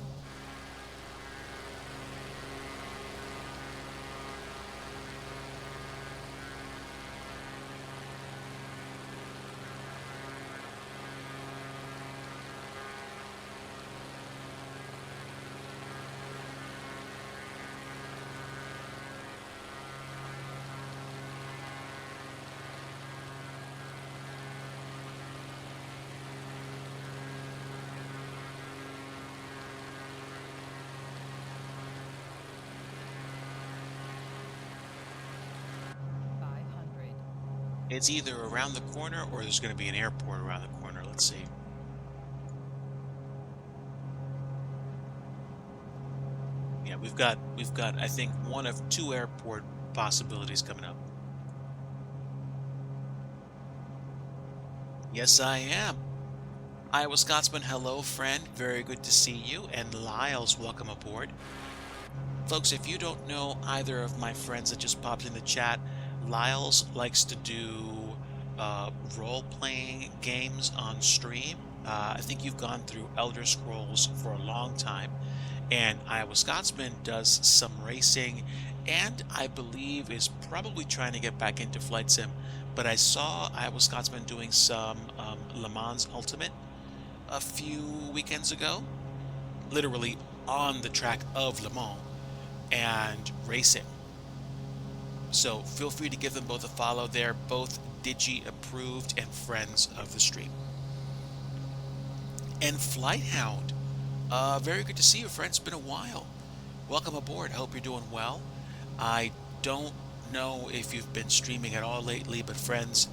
It's either around the corner or there's going to be an airport around the corner. Let's see. Yeah, we've got I think one of two airport possibilities coming up. Yes, I am. Iowa Scotsman, hello, friend. Very good to see you. And Lyles, welcome aboard. Folks, if you don't know either of my friends that just popped in the chat, Lyles likes to do role-playing games on stream. I think you've gone through Elder Scrolls for a long time, and Iowa Scotsman does some racing, and I believe is probably trying to get back into flight sim. But I saw Iowa Scotsman doing some Le Mans Ultimate a few weekends ago, literally on the track of Le Mans and racing. So feel free to give them both a follow. They're both Digi approved and friends of the stream. And Flighthound, very good to see you, friend. It's been a while. Welcome aboard. I hope you're doing well. I don't know if you've been streaming at all lately, but friends,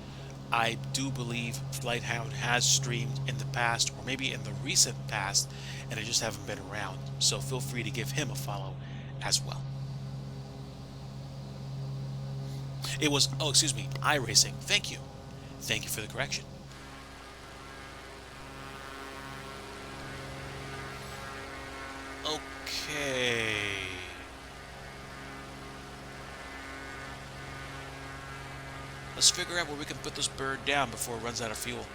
I do believe Flighthound has streamed in the past, or maybe in the recent past, and I just haven't been around. So feel free to give him a follow as well. It was, oh, excuse me, iRacing. Thank you. Thank you for the correction. Okay. Let's figure out where we can put this bird down before it runs out of fuel.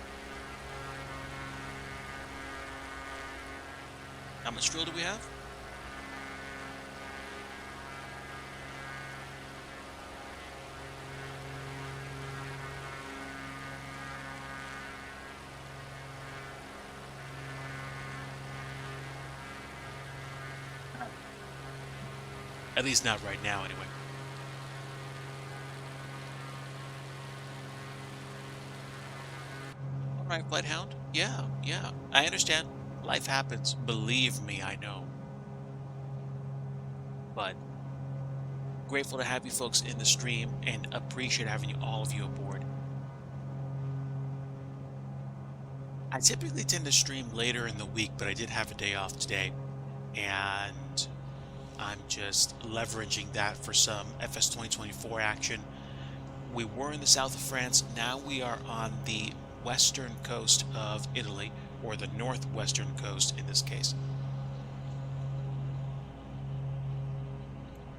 How much fuel do we have? At least not right now, anyway. All right, Bloodhound. Yeah, yeah. I understand. Life happens. Believe me, I know. But grateful to have you folks in the stream and appreciate having all of you aboard. I typically tend to stream later in the week, but I did have a day off today, and I'm just leveraging that for some FS 2024 action. We were in the south of France, now we are on the western coast of Italy, or the northwestern coast in this case.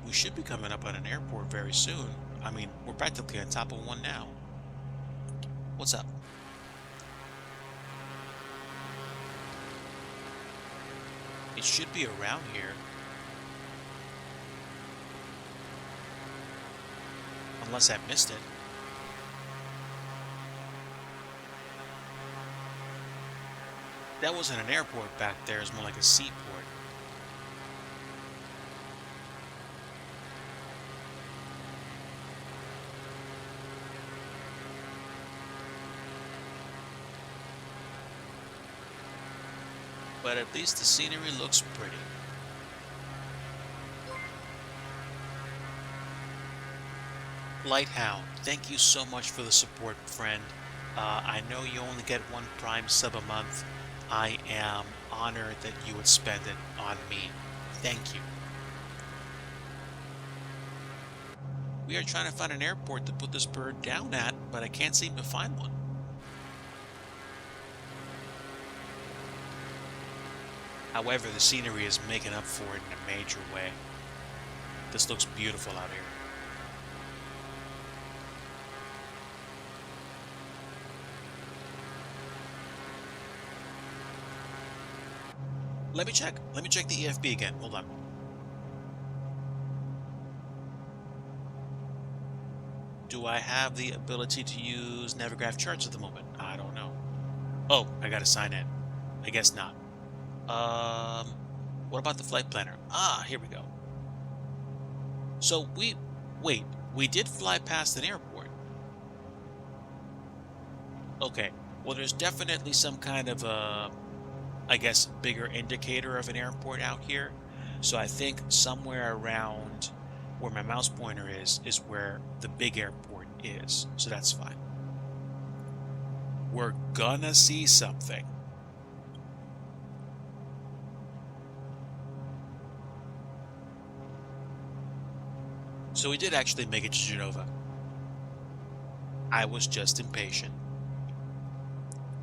We should be coming up on an airport very soon. I mean, we're practically on top of one now. What's up? It should be around here. Unless I missed it. That wasn't an airport back there, it's more like a seaport. But at least the scenery looks pretty. Lighthound, thank you so much for the support, friend. I know you only get one Prime sub a month. I am honored that you would spend it on me. Thank you. We are trying to find an airport to put this bird down at, but I can't seem to find one. However, the scenery is making up for it in a major way. This looks beautiful out here. Let me check. Let me check the EFB again. Hold on. Do I have the ability to use Navigraph charts at the moment? I don't know. Oh, I gotta sign in. I guess not. What about the flight planner? Ah, here we go. So wait, we did fly past an airport. Okay, well there's definitely some kind of a, I guess, bigger indicator of an airport out here. So I think somewhere around where my mouse pointer is where the big airport is. So that's fine. We're gonna see something. So we did actually make it to Genova. I was just impatient.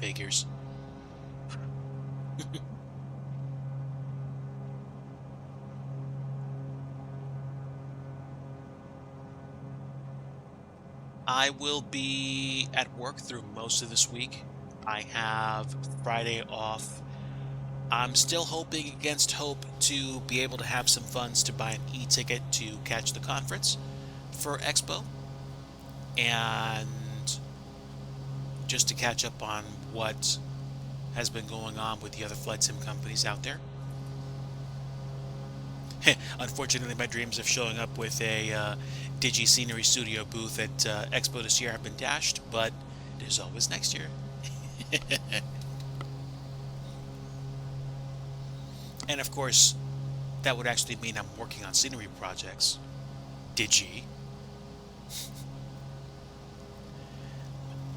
Figures. I will be at work through most of this week. I have Friday off. I'm still hoping against hope to be able to have some funds to buy an e-ticket to catch the conference for Expo and just to catch up on what has been going on with the other flight sim companies out there. Unfortunately, my dreams of showing up with a DIGI Scenery Studio booth at Expo this year have been dashed, but there's always next year. And of course, that would actually mean I'm working on scenery projects. DIGI.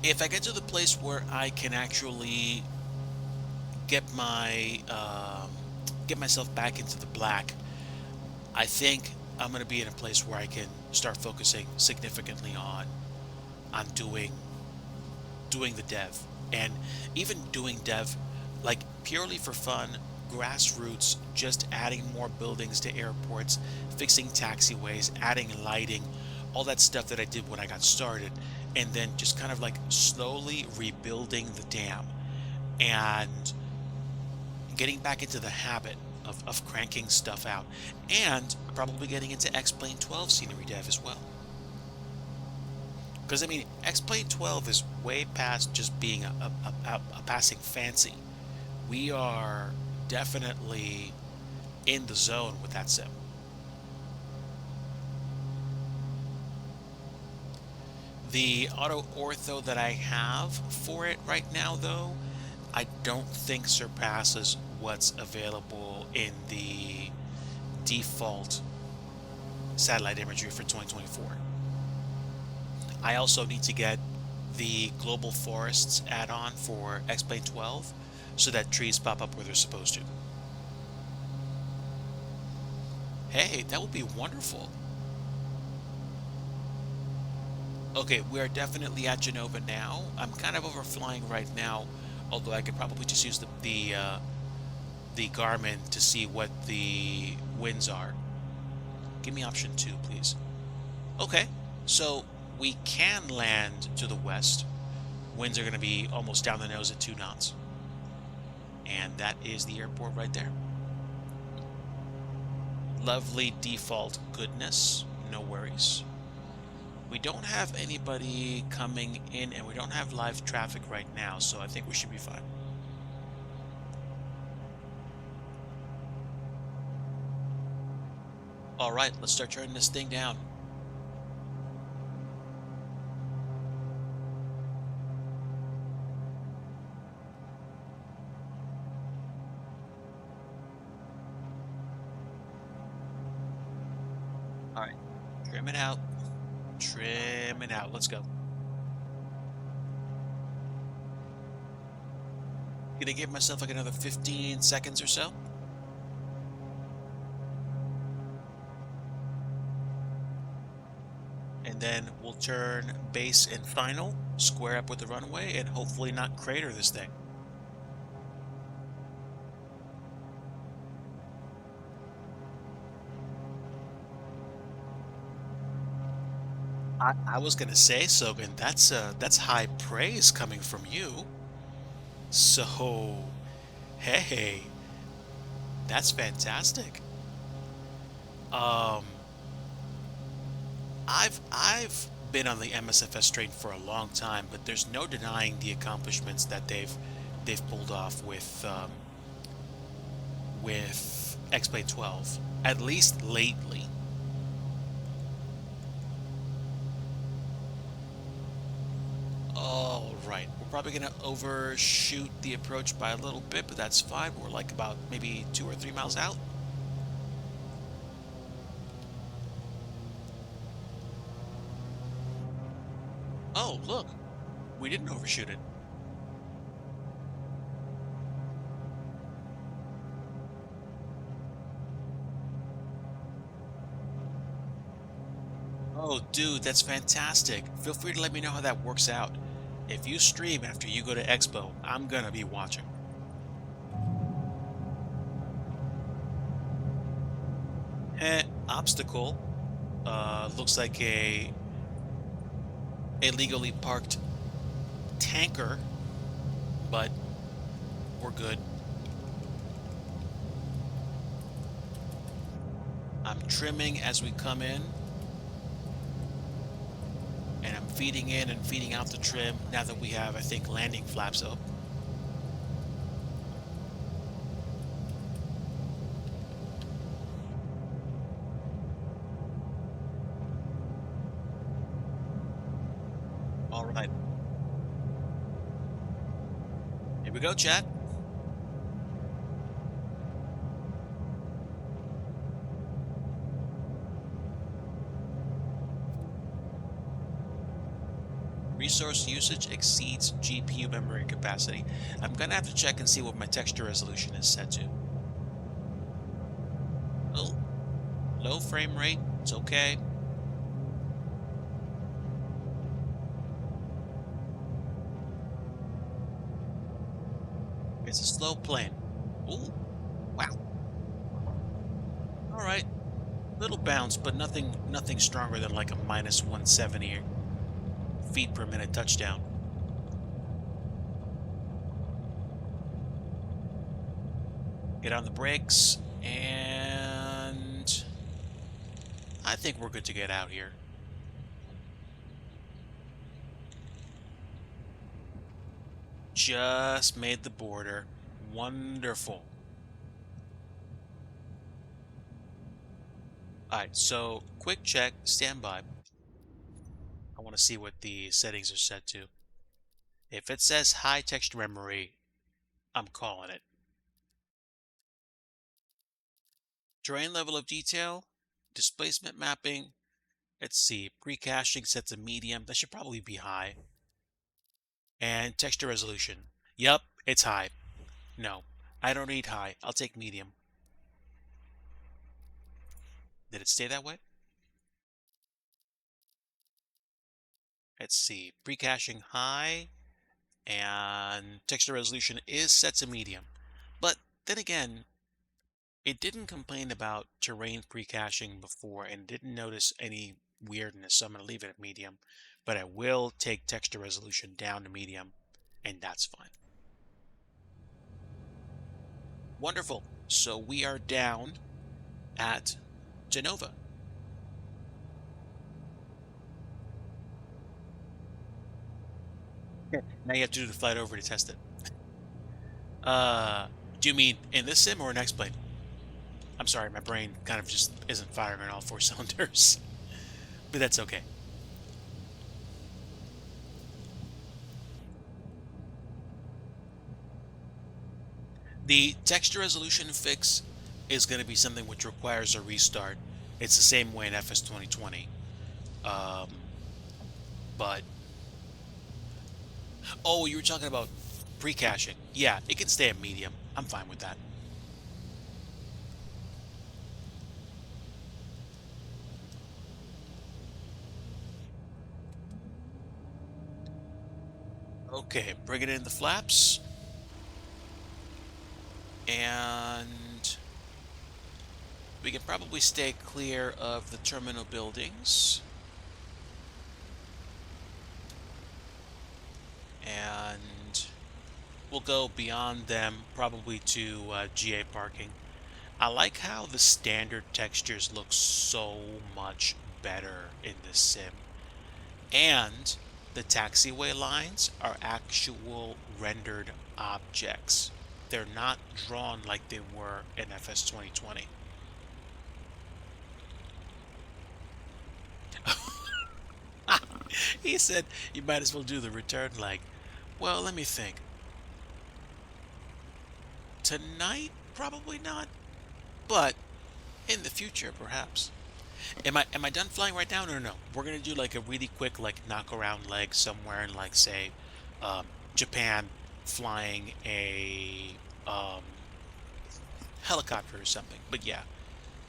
If I get to the place where I can actually get my get myself back into the black, I think I'm going to be in a place where I can start focusing significantly on doing the dev, and even doing dev like purely for fun, grassroots, just adding more buildings to airports, fixing taxiways, adding lighting, all that stuff that I did when I got started, and then just kind of like slowly rebuilding the dam and getting back into the habit of cranking stuff out, and probably getting into X-Plane 12 scenery dev as well. Because I mean, X-Plane 12 is way past just being a passing fancy. We are definitely in the zone with that sim. The auto ortho that I have for it right now, though, I don't think surpasses what's available in the default satellite imagery for 2024. I also need to get the Global Forests add-on for X-Plane 12 so that trees pop up where they're supposed to. Hey, that would be wonderful. Okay, we are definitely at Genova now. I'm kind of overflying right now, although I could probably just use the Garmin to see what the winds are. Give me option 2, please. Okay, so we can land to the west. Winds are going to be almost down the nose at 2 knots. And that is the airport right there. Lovely default goodness, no worries. We don't have anybody coming in, and we don't have live traffic right now, so I think we should be fine. All right, let's start turning this thing down. All right, trim it out. Trim it out. Let's go. Gonna give myself like another 15 seconds or so. And then we'll turn base and final, square up with the runway, and hopefully not crater this thing. I was gonna say, Sogan, that's high praise coming from you. So, hey, that's fantastic. Um, I've been on the MSFS train for a long time, but there's no denying the accomplishments that they've pulled off with X-Plane 12, at least lately. All right, we're probably gonna overshoot the approach by a little bit, but that's fine. We're like about maybe 2 or 3 miles out. Oh, look, we didn't overshoot it. Oh, dude, that's fantastic. Feel free to let me know how that works out. If you stream after you go to Expo, I'm gonna be watching. Obstacle. Looks like a illegally parked tanker, but we're good. I'm trimming as we come in, and I'm feeding in and feeding out the trim now that we have, I think, landing flaps up. All right, here we go, chat. Resource usage exceeds GPU memory capacity. I'm gonna have to check and see what my texture resolution is set to. Oh, low frame rate, it's okay. It's a slow plane. Ooh, wow. All right, little bounce, but nothing stronger than like a minus 170 feet per minute touchdown. Get on the brakes, and I think we're good to get out here. Just made the border. Wonderful. Alright, so quick check, stand by. I want to see what the settings are set to. If it says high texture memory, I'm calling it. Terrain level of detail, displacement mapping. Let's see, pre-caching set to medium. That should probably be high. And texture resolution. Yup, it's high. No, I don't need high. I'll take medium. Did it stay that way? Let's see, pre-caching high, and texture resolution is set to medium. But then again, it didn't complain about terrain pre-caching before and didn't notice any weirdness, so I'm going to leave it at medium. But I will take texture resolution down to medium, and that's fine. Wonderful. So we are down at Genova. Now you have to do the flight over to test it. Do you mean in this sim or next plane? I'm sorry, my brain kind of just isn't firing on all four cylinders. But that's okay. The texture resolution fix is going to be something which requires a restart. It's the same way in FS 2020. Um, but, oh, you were talking about pre-caching. Yeah, it can stay at medium. I'm fine with that. Okay, bring it in the flaps. And we can probably stay clear of the terminal buildings. And we'll go beyond them, probably to GA parking. I like how the standard textures look so much better in this sim. And the taxiway lines are actual rendered objects. They're not drawn like they were in FS 2020. He said you might as well do the return leg. Well, let me think. Tonight, probably not, but in the future, perhaps. Am I done flying right now? No. We're gonna do like a really quick like knock around leg somewhere in like say Japan, flying a helicopter or something. But yeah,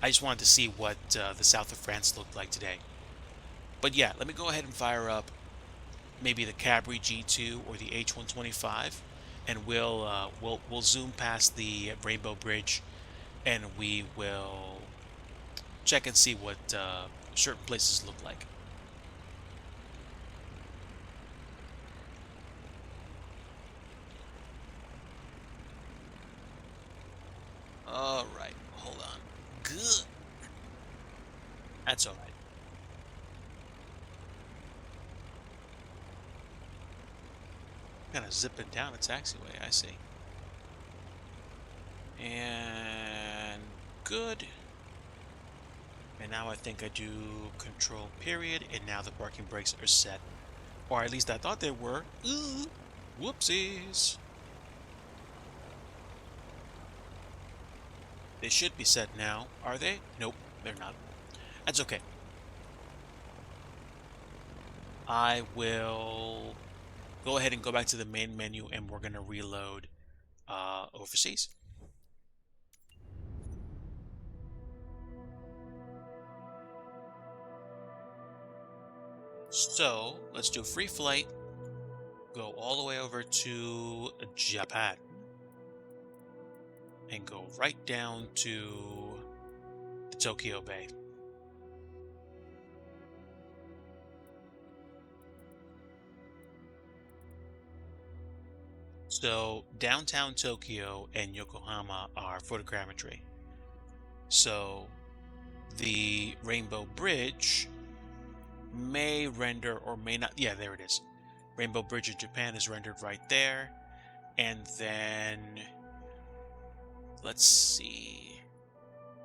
I just wanted to see what the south of France looked like today. But yeah, let me go ahead and fire up maybe the Cabri G2 or the H125, and we'll zoom past the Rainbow Bridge, and we will check and see what certain places look like. All right, hold on. Good. That's all right. Kind of zipping down a taxiway, I see. And good. And now I think I do control period, and now the parking brakes are set. Or at least I thought they were. Ooh, whoopsies. They should be set now, are they? Nope, they're not. That's okay. I will go ahead and go back to the main menu, and we're going to reload overseas. So let's do free flight, go all the way over to Japan, and go right down to the Tokyo Bay. So downtown Tokyo and Yokohama are photogrammetry. So the Rainbow Bridge may render or may not. Yeah, there it is. Rainbow Bridge in Japan is rendered right there. And then let's see.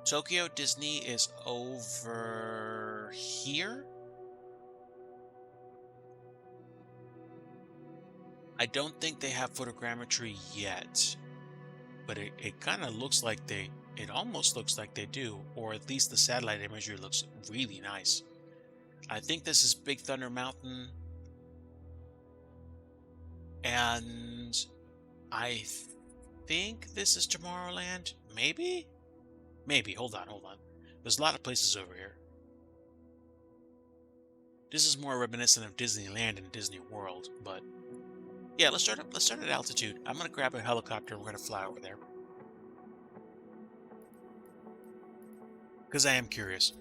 Tokyo Disney is over here. I don't think they have photogrammetry yet, but it kind of looks like it almost looks like they do, or at least the satellite imagery looks really nice. I think this is Big Thunder Mountain, and I think this is Tomorrowland. Maybe? Maybe. Hold on, hold on. There's a lot of places over here. This is more reminiscent of Disneyland and Disney World, but yeah, let's start at altitude. I'm gonna grab a helicopter and we're gonna fly over there. Because I am curious.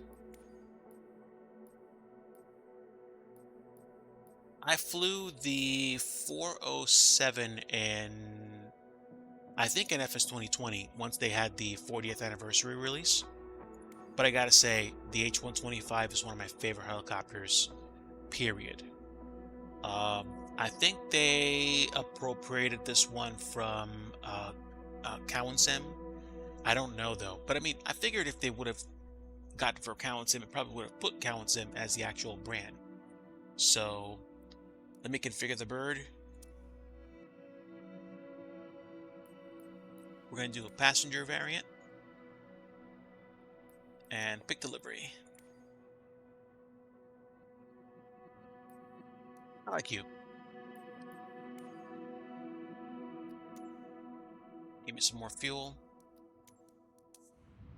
I flew the 407 in, I think, in FS 2020 once they had the 40th anniversary release. But I gotta say, the H125 is one of my favorite helicopters, period. I think they appropriated this one from Cowan Sim. I don't know though, but I mean, I figured if they would have gotten for Cowan Sim, it probably would have put Cowan Sim as the actual brand. So let me configure the bird. We're going to do a passenger variant and pick delivery. I like you. Give me some more fuel.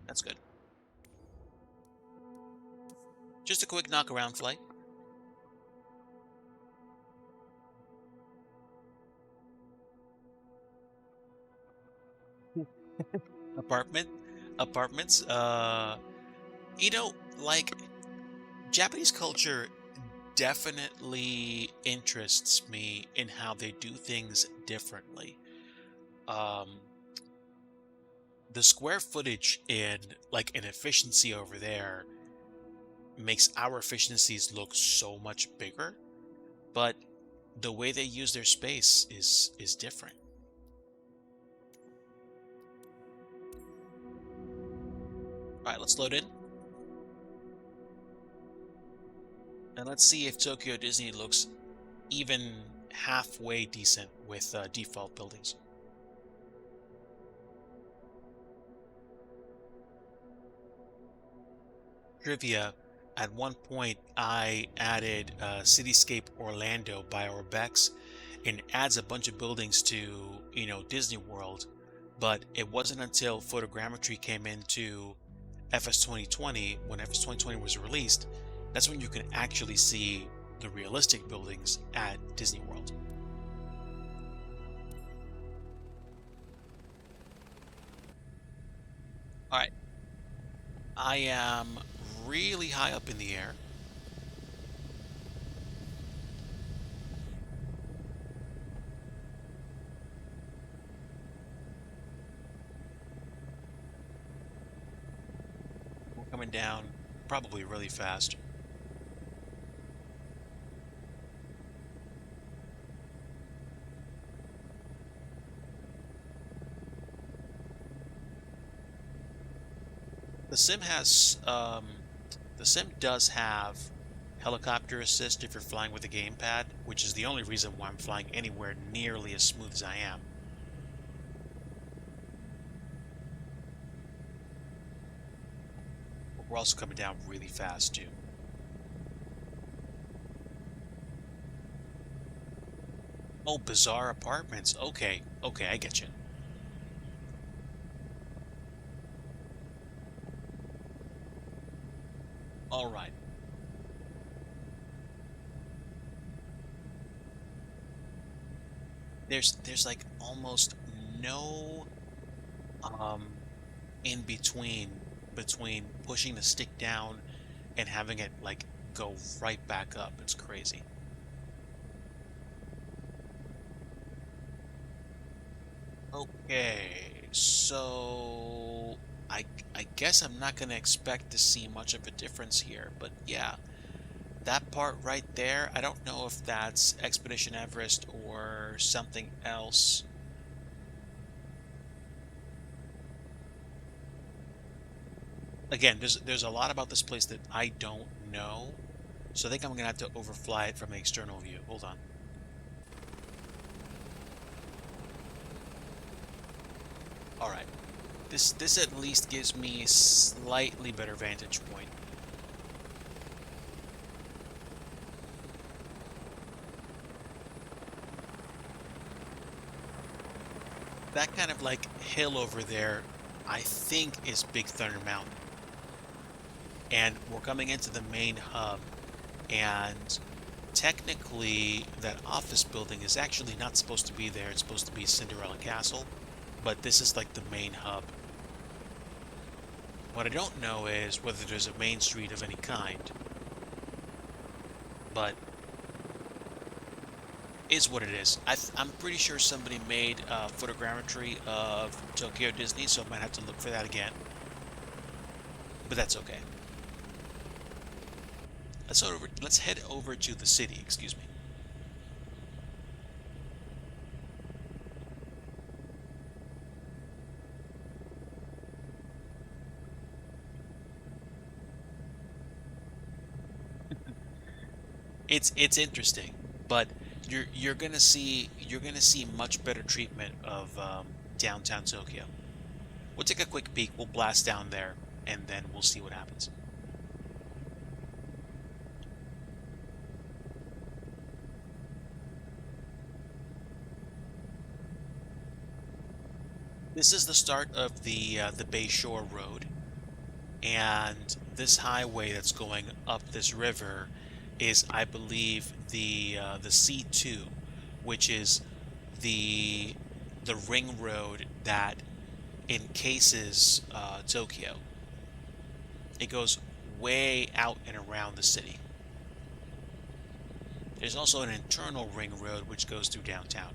That's good. Just a quick knock around flight. Apartment, apartments. You know, like Japanese culture definitely interests me in how they do things differently. Um, the square footage in like an efficiency over there makes our efficiencies look so much bigger, but the way they use their space is different. All right, let's load in. And let's see if Tokyo Disney looks even halfway decent with default buildings. Trivia, at one point I added Cityscape Orlando by Orbex, and adds a bunch of buildings to, Disney World, but it wasn't until photogrammetry came into FS 2020, when FS 2020 was released, That's when you can actually see the realistic buildings at Disney World. All right, I am really high up in the air. We're coming down probably really fast. The sim has the sim does have helicopter assist if you're flying with a gamepad, which is the only reason why I'm flying anywhere nearly as smooth as I am. But we're also coming down really fast too. Oh, bizarre apartments. Okay, okay, I get you. All right. There's like almost no um in between pushing the stick down and having it like go right back up. It's crazy. Okay, so I guess I'm not gonna expect to see much of a difference here, but yeah, that part right there, I don't know if that's Expedition Everest or something else. Again, there's a lot about this place that I don't know, so I think I'm gonna have to overfly it from an external view. Hold on. All right. This at least gives me a slightly better vantage point. That kind of like hill over there, I think is Big Thunder Mountain. And we're coming into the main hub, and technically that office building is actually not supposed to be there. It's supposed to be Cinderella Castle, but this is like the main hub. What I don't know is whether there's a main street of any kind, but is what it is. I'm pretty sure somebody made a photogrammetry of Tokyo Disney, so I might have to look for that again, but that's okay. Let's head over to the city, excuse me. It's interesting, but you're gonna see much better treatment of downtown Tokyo. We'll take a quick peek. We'll blast down there, and then we'll see what happens. This is the start of the Bay Shore Road, and this highway that's going up this river is, I believe, the C2, which is the the ring road that encases Tokyo. It goes way out and around the city. There's also an internal ring road which goes through downtown.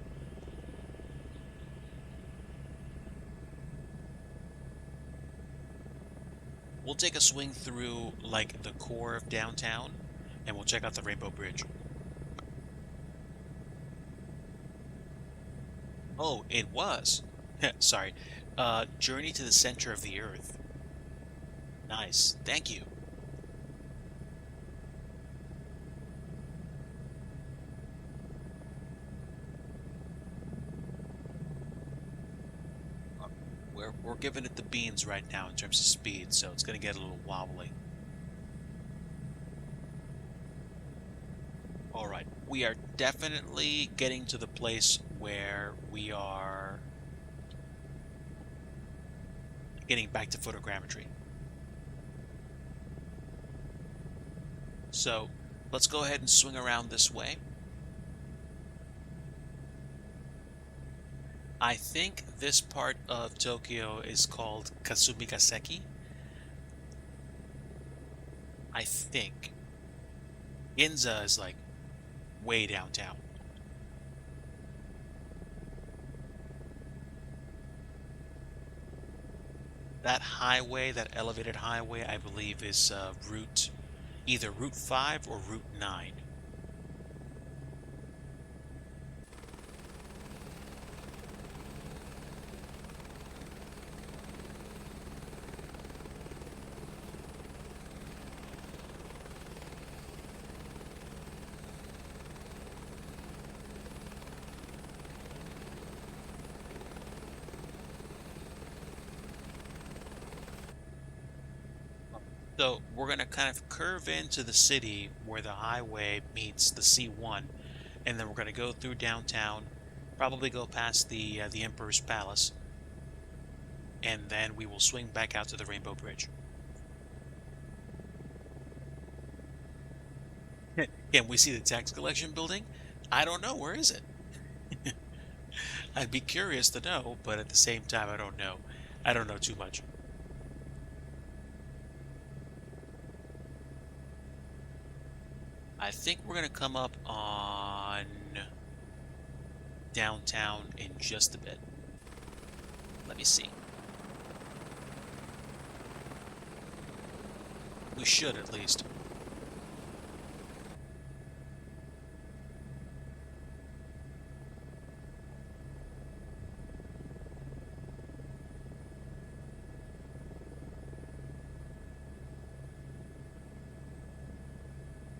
We'll take a swing through like the core of downtown and we'll check out the Rainbow Bridge. Oh, it was. Sorry. Journey to the Center of the Earth. Nice. Thank you. Uh, we're giving it the beans right now in terms of speed, so it's going to get a little wobbly. All right. We are definitely getting to the place where we are getting back to photogrammetry. So let's go ahead and swing around this way. I think this part of Tokyo is called Kasumigaseki. I think. Ginza is like way downtown. That highway, that elevated highway, I believe is either Route 5 or Route 9. So we're going to kind of curve into the city where the highway meets the C1, and then we're going to go through downtown, probably go past the Emperor's Palace, and then we will swing back out to the Rainbow Bridge. Can we see the tax collection building? I don't know. Where is it? I'd be curious to know, but at the same time, I don't know. I don't know too much. I think we're going to come up on downtown in just a bit. Let me see. We should, at least.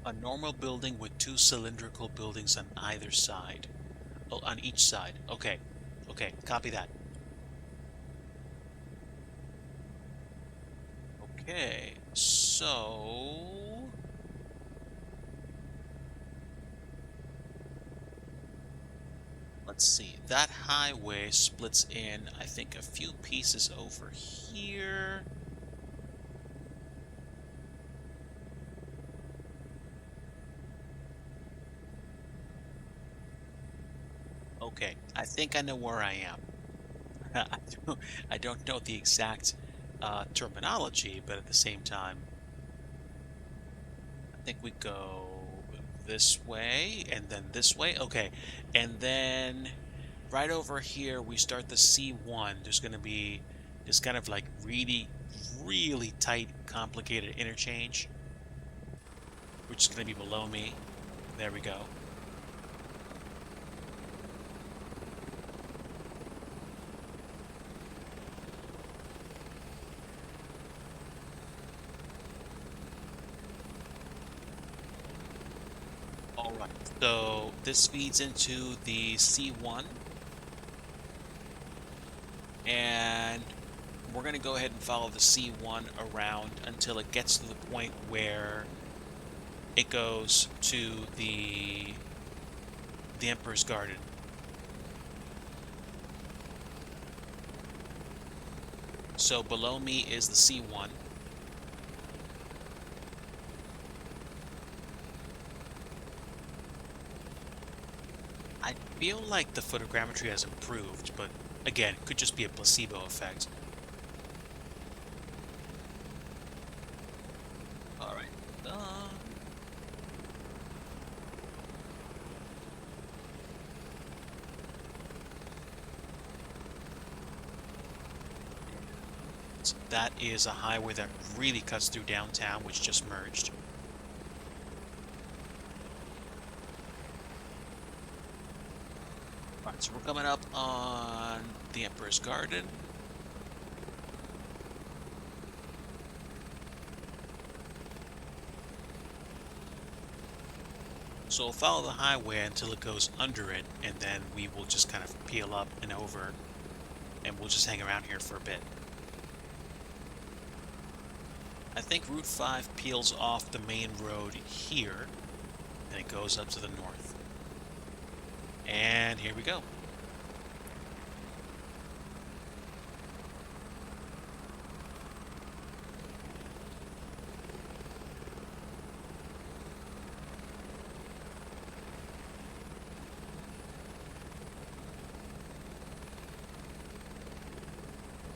A normal building with two cylindrical buildings on either side. Oh, on each side. Okay. Okay, copy that. Okay, so... Let's see. That highway splits in, I think, a few pieces over here. Okay, I think I know where I am. I don't know the exact terminology, but at the same time, I think we go this way and then this way. Okay, and then right over here we start the C1. There's going to be this kind of like really, really tight, complicated interchange, which is going to be below me. There we go. All right, so this feeds into the C1, and we're going to go ahead and follow the C1 around until it gets to the point where it goes to the Emperor's Garden. So below me is the C1. I feel like the photogrammetry has improved, but again, could just be a placebo effect. All right. That is a highway that really cuts through downtown, which just merged. Alright, so we're coming up on the Emperor's Garden. So we'll follow the highway until it goes under it, and then we will just kind of peel up and over, and we'll just hang around here for a bit. I think Route 5 peels off the main road here, and it goes up to the north. And here we go.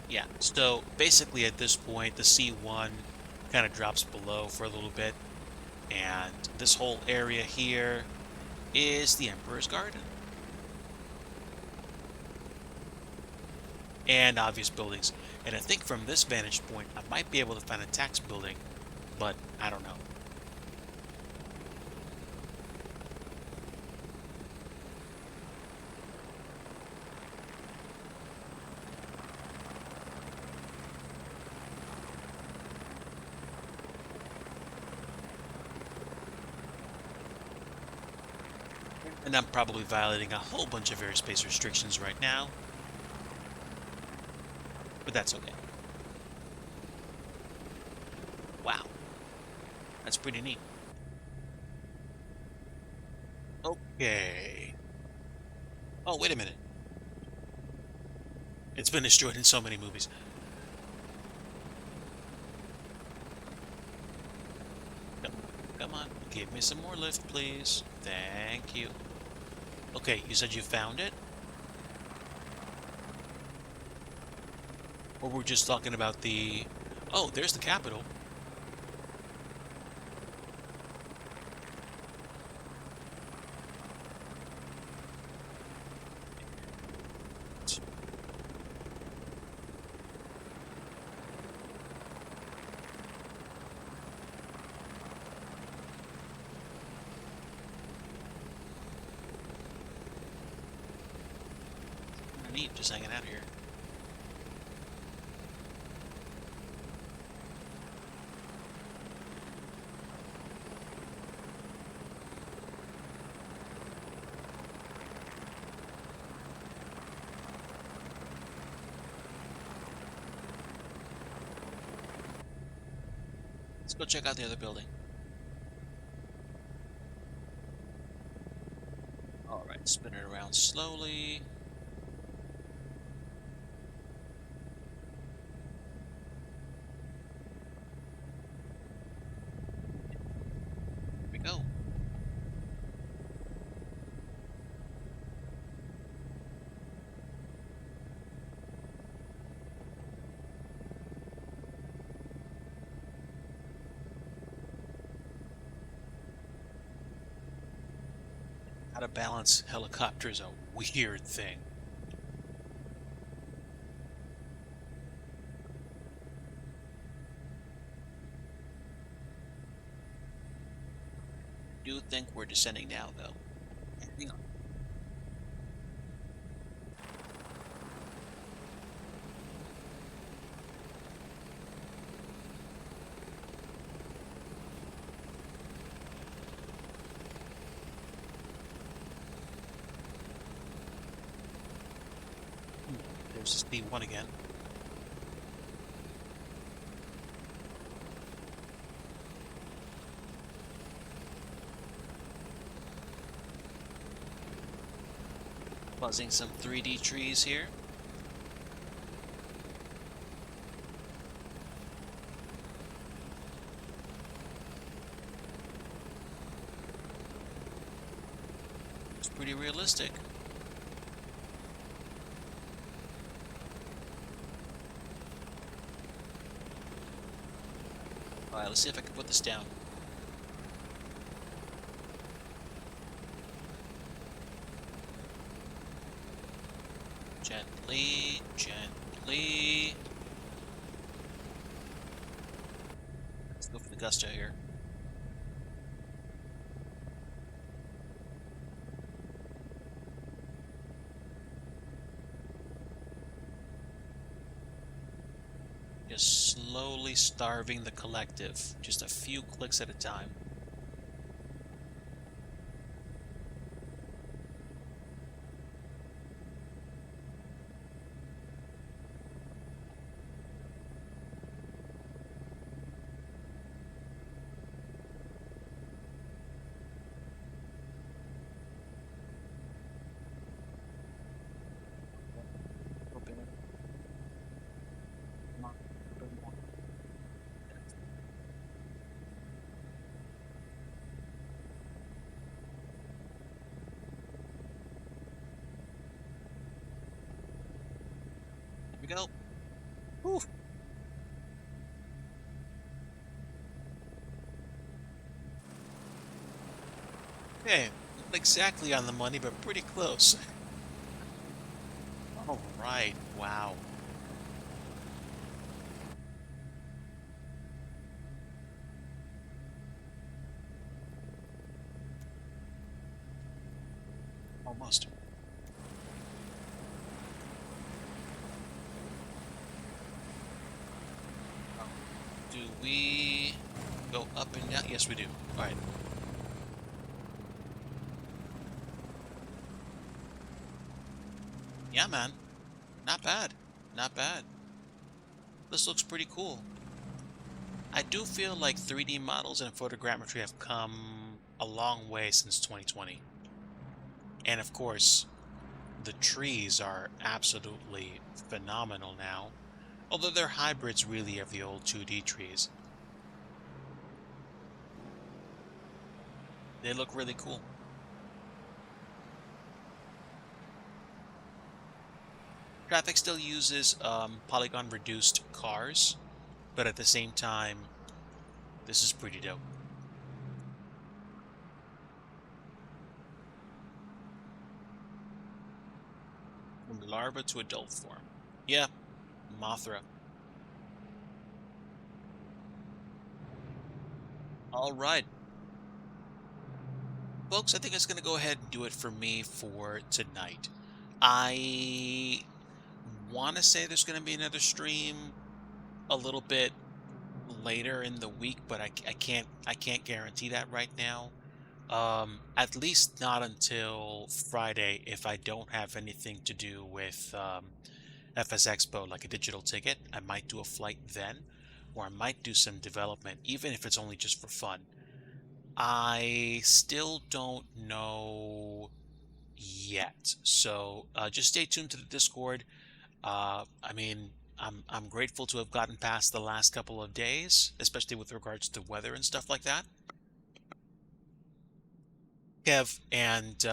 Yeah. So basically, at this point, the C1 kind of drops below for a little bit, and this whole area here is the Emperor's Garden and obvious buildings. And I think from this vantage point, I might be able to find a tax building, but I don't know. And I'm probably violating a whole bunch of airspace restrictions right now, but that's okay. Wow, that's pretty neat. Okay. Oh, wait a minute. It's been destroyed in so many movies. Come, come on, give me some more lift, please. Thank you. Okay, you said you found it? Or we're just talking about the... Oh, there's the capital. Neat, just hanging out here. Let's go check out the other building. Alright, spin it around slowly. Here we go. How to balance helicopters is a weird thing. I do think we're descending now, though. Hang on. There's this B1 again. Buzzing some 3D trees here. It's pretty realistic. Alright, let's see if I can put this down. Gently, gently. Let's go for the gusto here. Just slowly starving the collective, just a few clicks at a time. Here we go. Whew. Okay, not exactly on the money, but pretty close. All right. Wow. Almost. Do we go up and down? Yes, we do. All right. Yeah, man. Not bad. Not bad. This looks pretty cool. I do feel like 3D models and photogrammetry have come a long way since 2020. And of course, the trees are absolutely phenomenal now. Although they're hybrids really of the old 2D trees. They look really cool. Traffic still uses polygon reduced cars, but at the same time, this is pretty dope. From larva to adult form. Yeah, Mothra. All right, folks, I think it's going to go ahead and do it for me for tonight. I want to say there's going to be another stream a little bit later in the week, but I can't guarantee that right now. At least not until Friday if I don't have anything to do with FS Expo, like a digital ticket. I might do a flight then, or I might do some development, even if it's only just for fun. I still don't know yet, so just stay tuned to the Discord. I mean, I'm grateful to have gotten past the last couple of days, especially with regards to weather and stuff like that. Kev and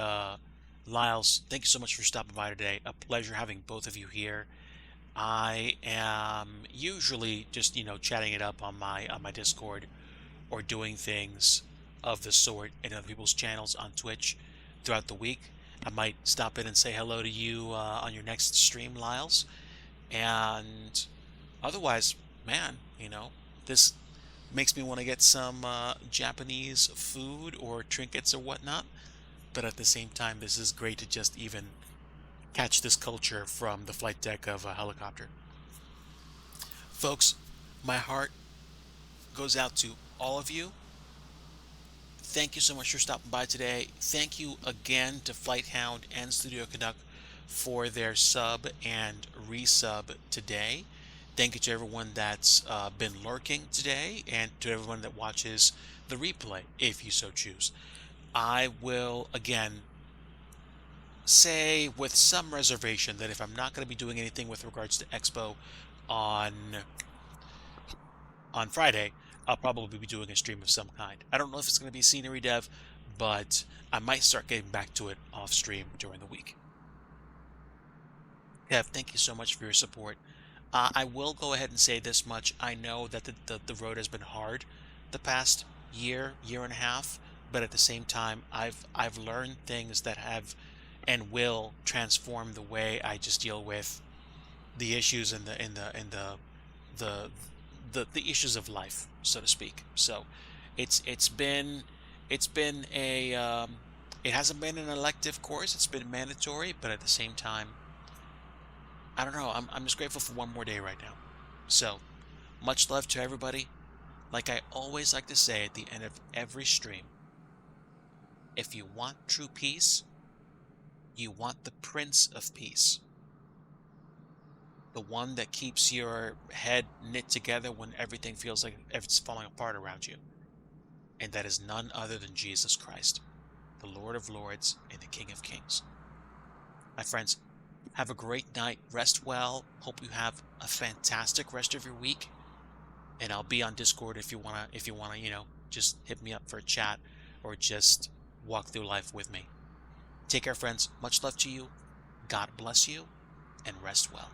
Lyles, thank you so much for stopping by today. A pleasure having both of you here. I am usually just, chatting it up on my Discord or doing things of the sort in other people's channels on Twitch throughout the week. I might stop in and say hello to you on your next stream, Lyles. And otherwise, man, this makes me want to get some Japanese food or trinkets or whatnot. But at the same time, this is great to just even catch this culture from the flight deck of a helicopter. Folks, my heart goes out to all of you. Thank you so much for stopping by today. Thank you again to Flighthound and Studio Canuck for their sub and resub today. Thank you to everyone that's been lurking today and to everyone that watches the replay, if you so choose. I will, again, say with some reservation that if I'm not going to be doing anything with regards to Expo on Friday, I'll probably be doing a stream of some kind. I don't know if it's going to be scenery dev, but I might start getting back to it off stream during the week. Kev, thank you so much for your support. I will go ahead and say this much. I know that the road has been hard the past year and a half, but at the same time, I've learned things that have and will transform the way I just deal with the issues and the the issues of life, so to speak. So it's been a it hasn't been an elective course. It's been mandatory, but at the same time, I don't know. I'm just grateful for one more day right now. So much love to everybody. Like I always like to say at the end of every stream, if you want true peace, you want the Prince of Peace. The one that keeps your head knit together when everything feels like it's falling apart around you. And that is none other than Jesus Christ, the Lord of Lords and the King of Kings. My friends, have a great night. Rest well. Hope you have a fantastic rest of your week. And I'll be on Discord if you wanna, just hit me up for a chat or just walk through life with me. Take care, friends. Much love to you. God bless you, and rest well.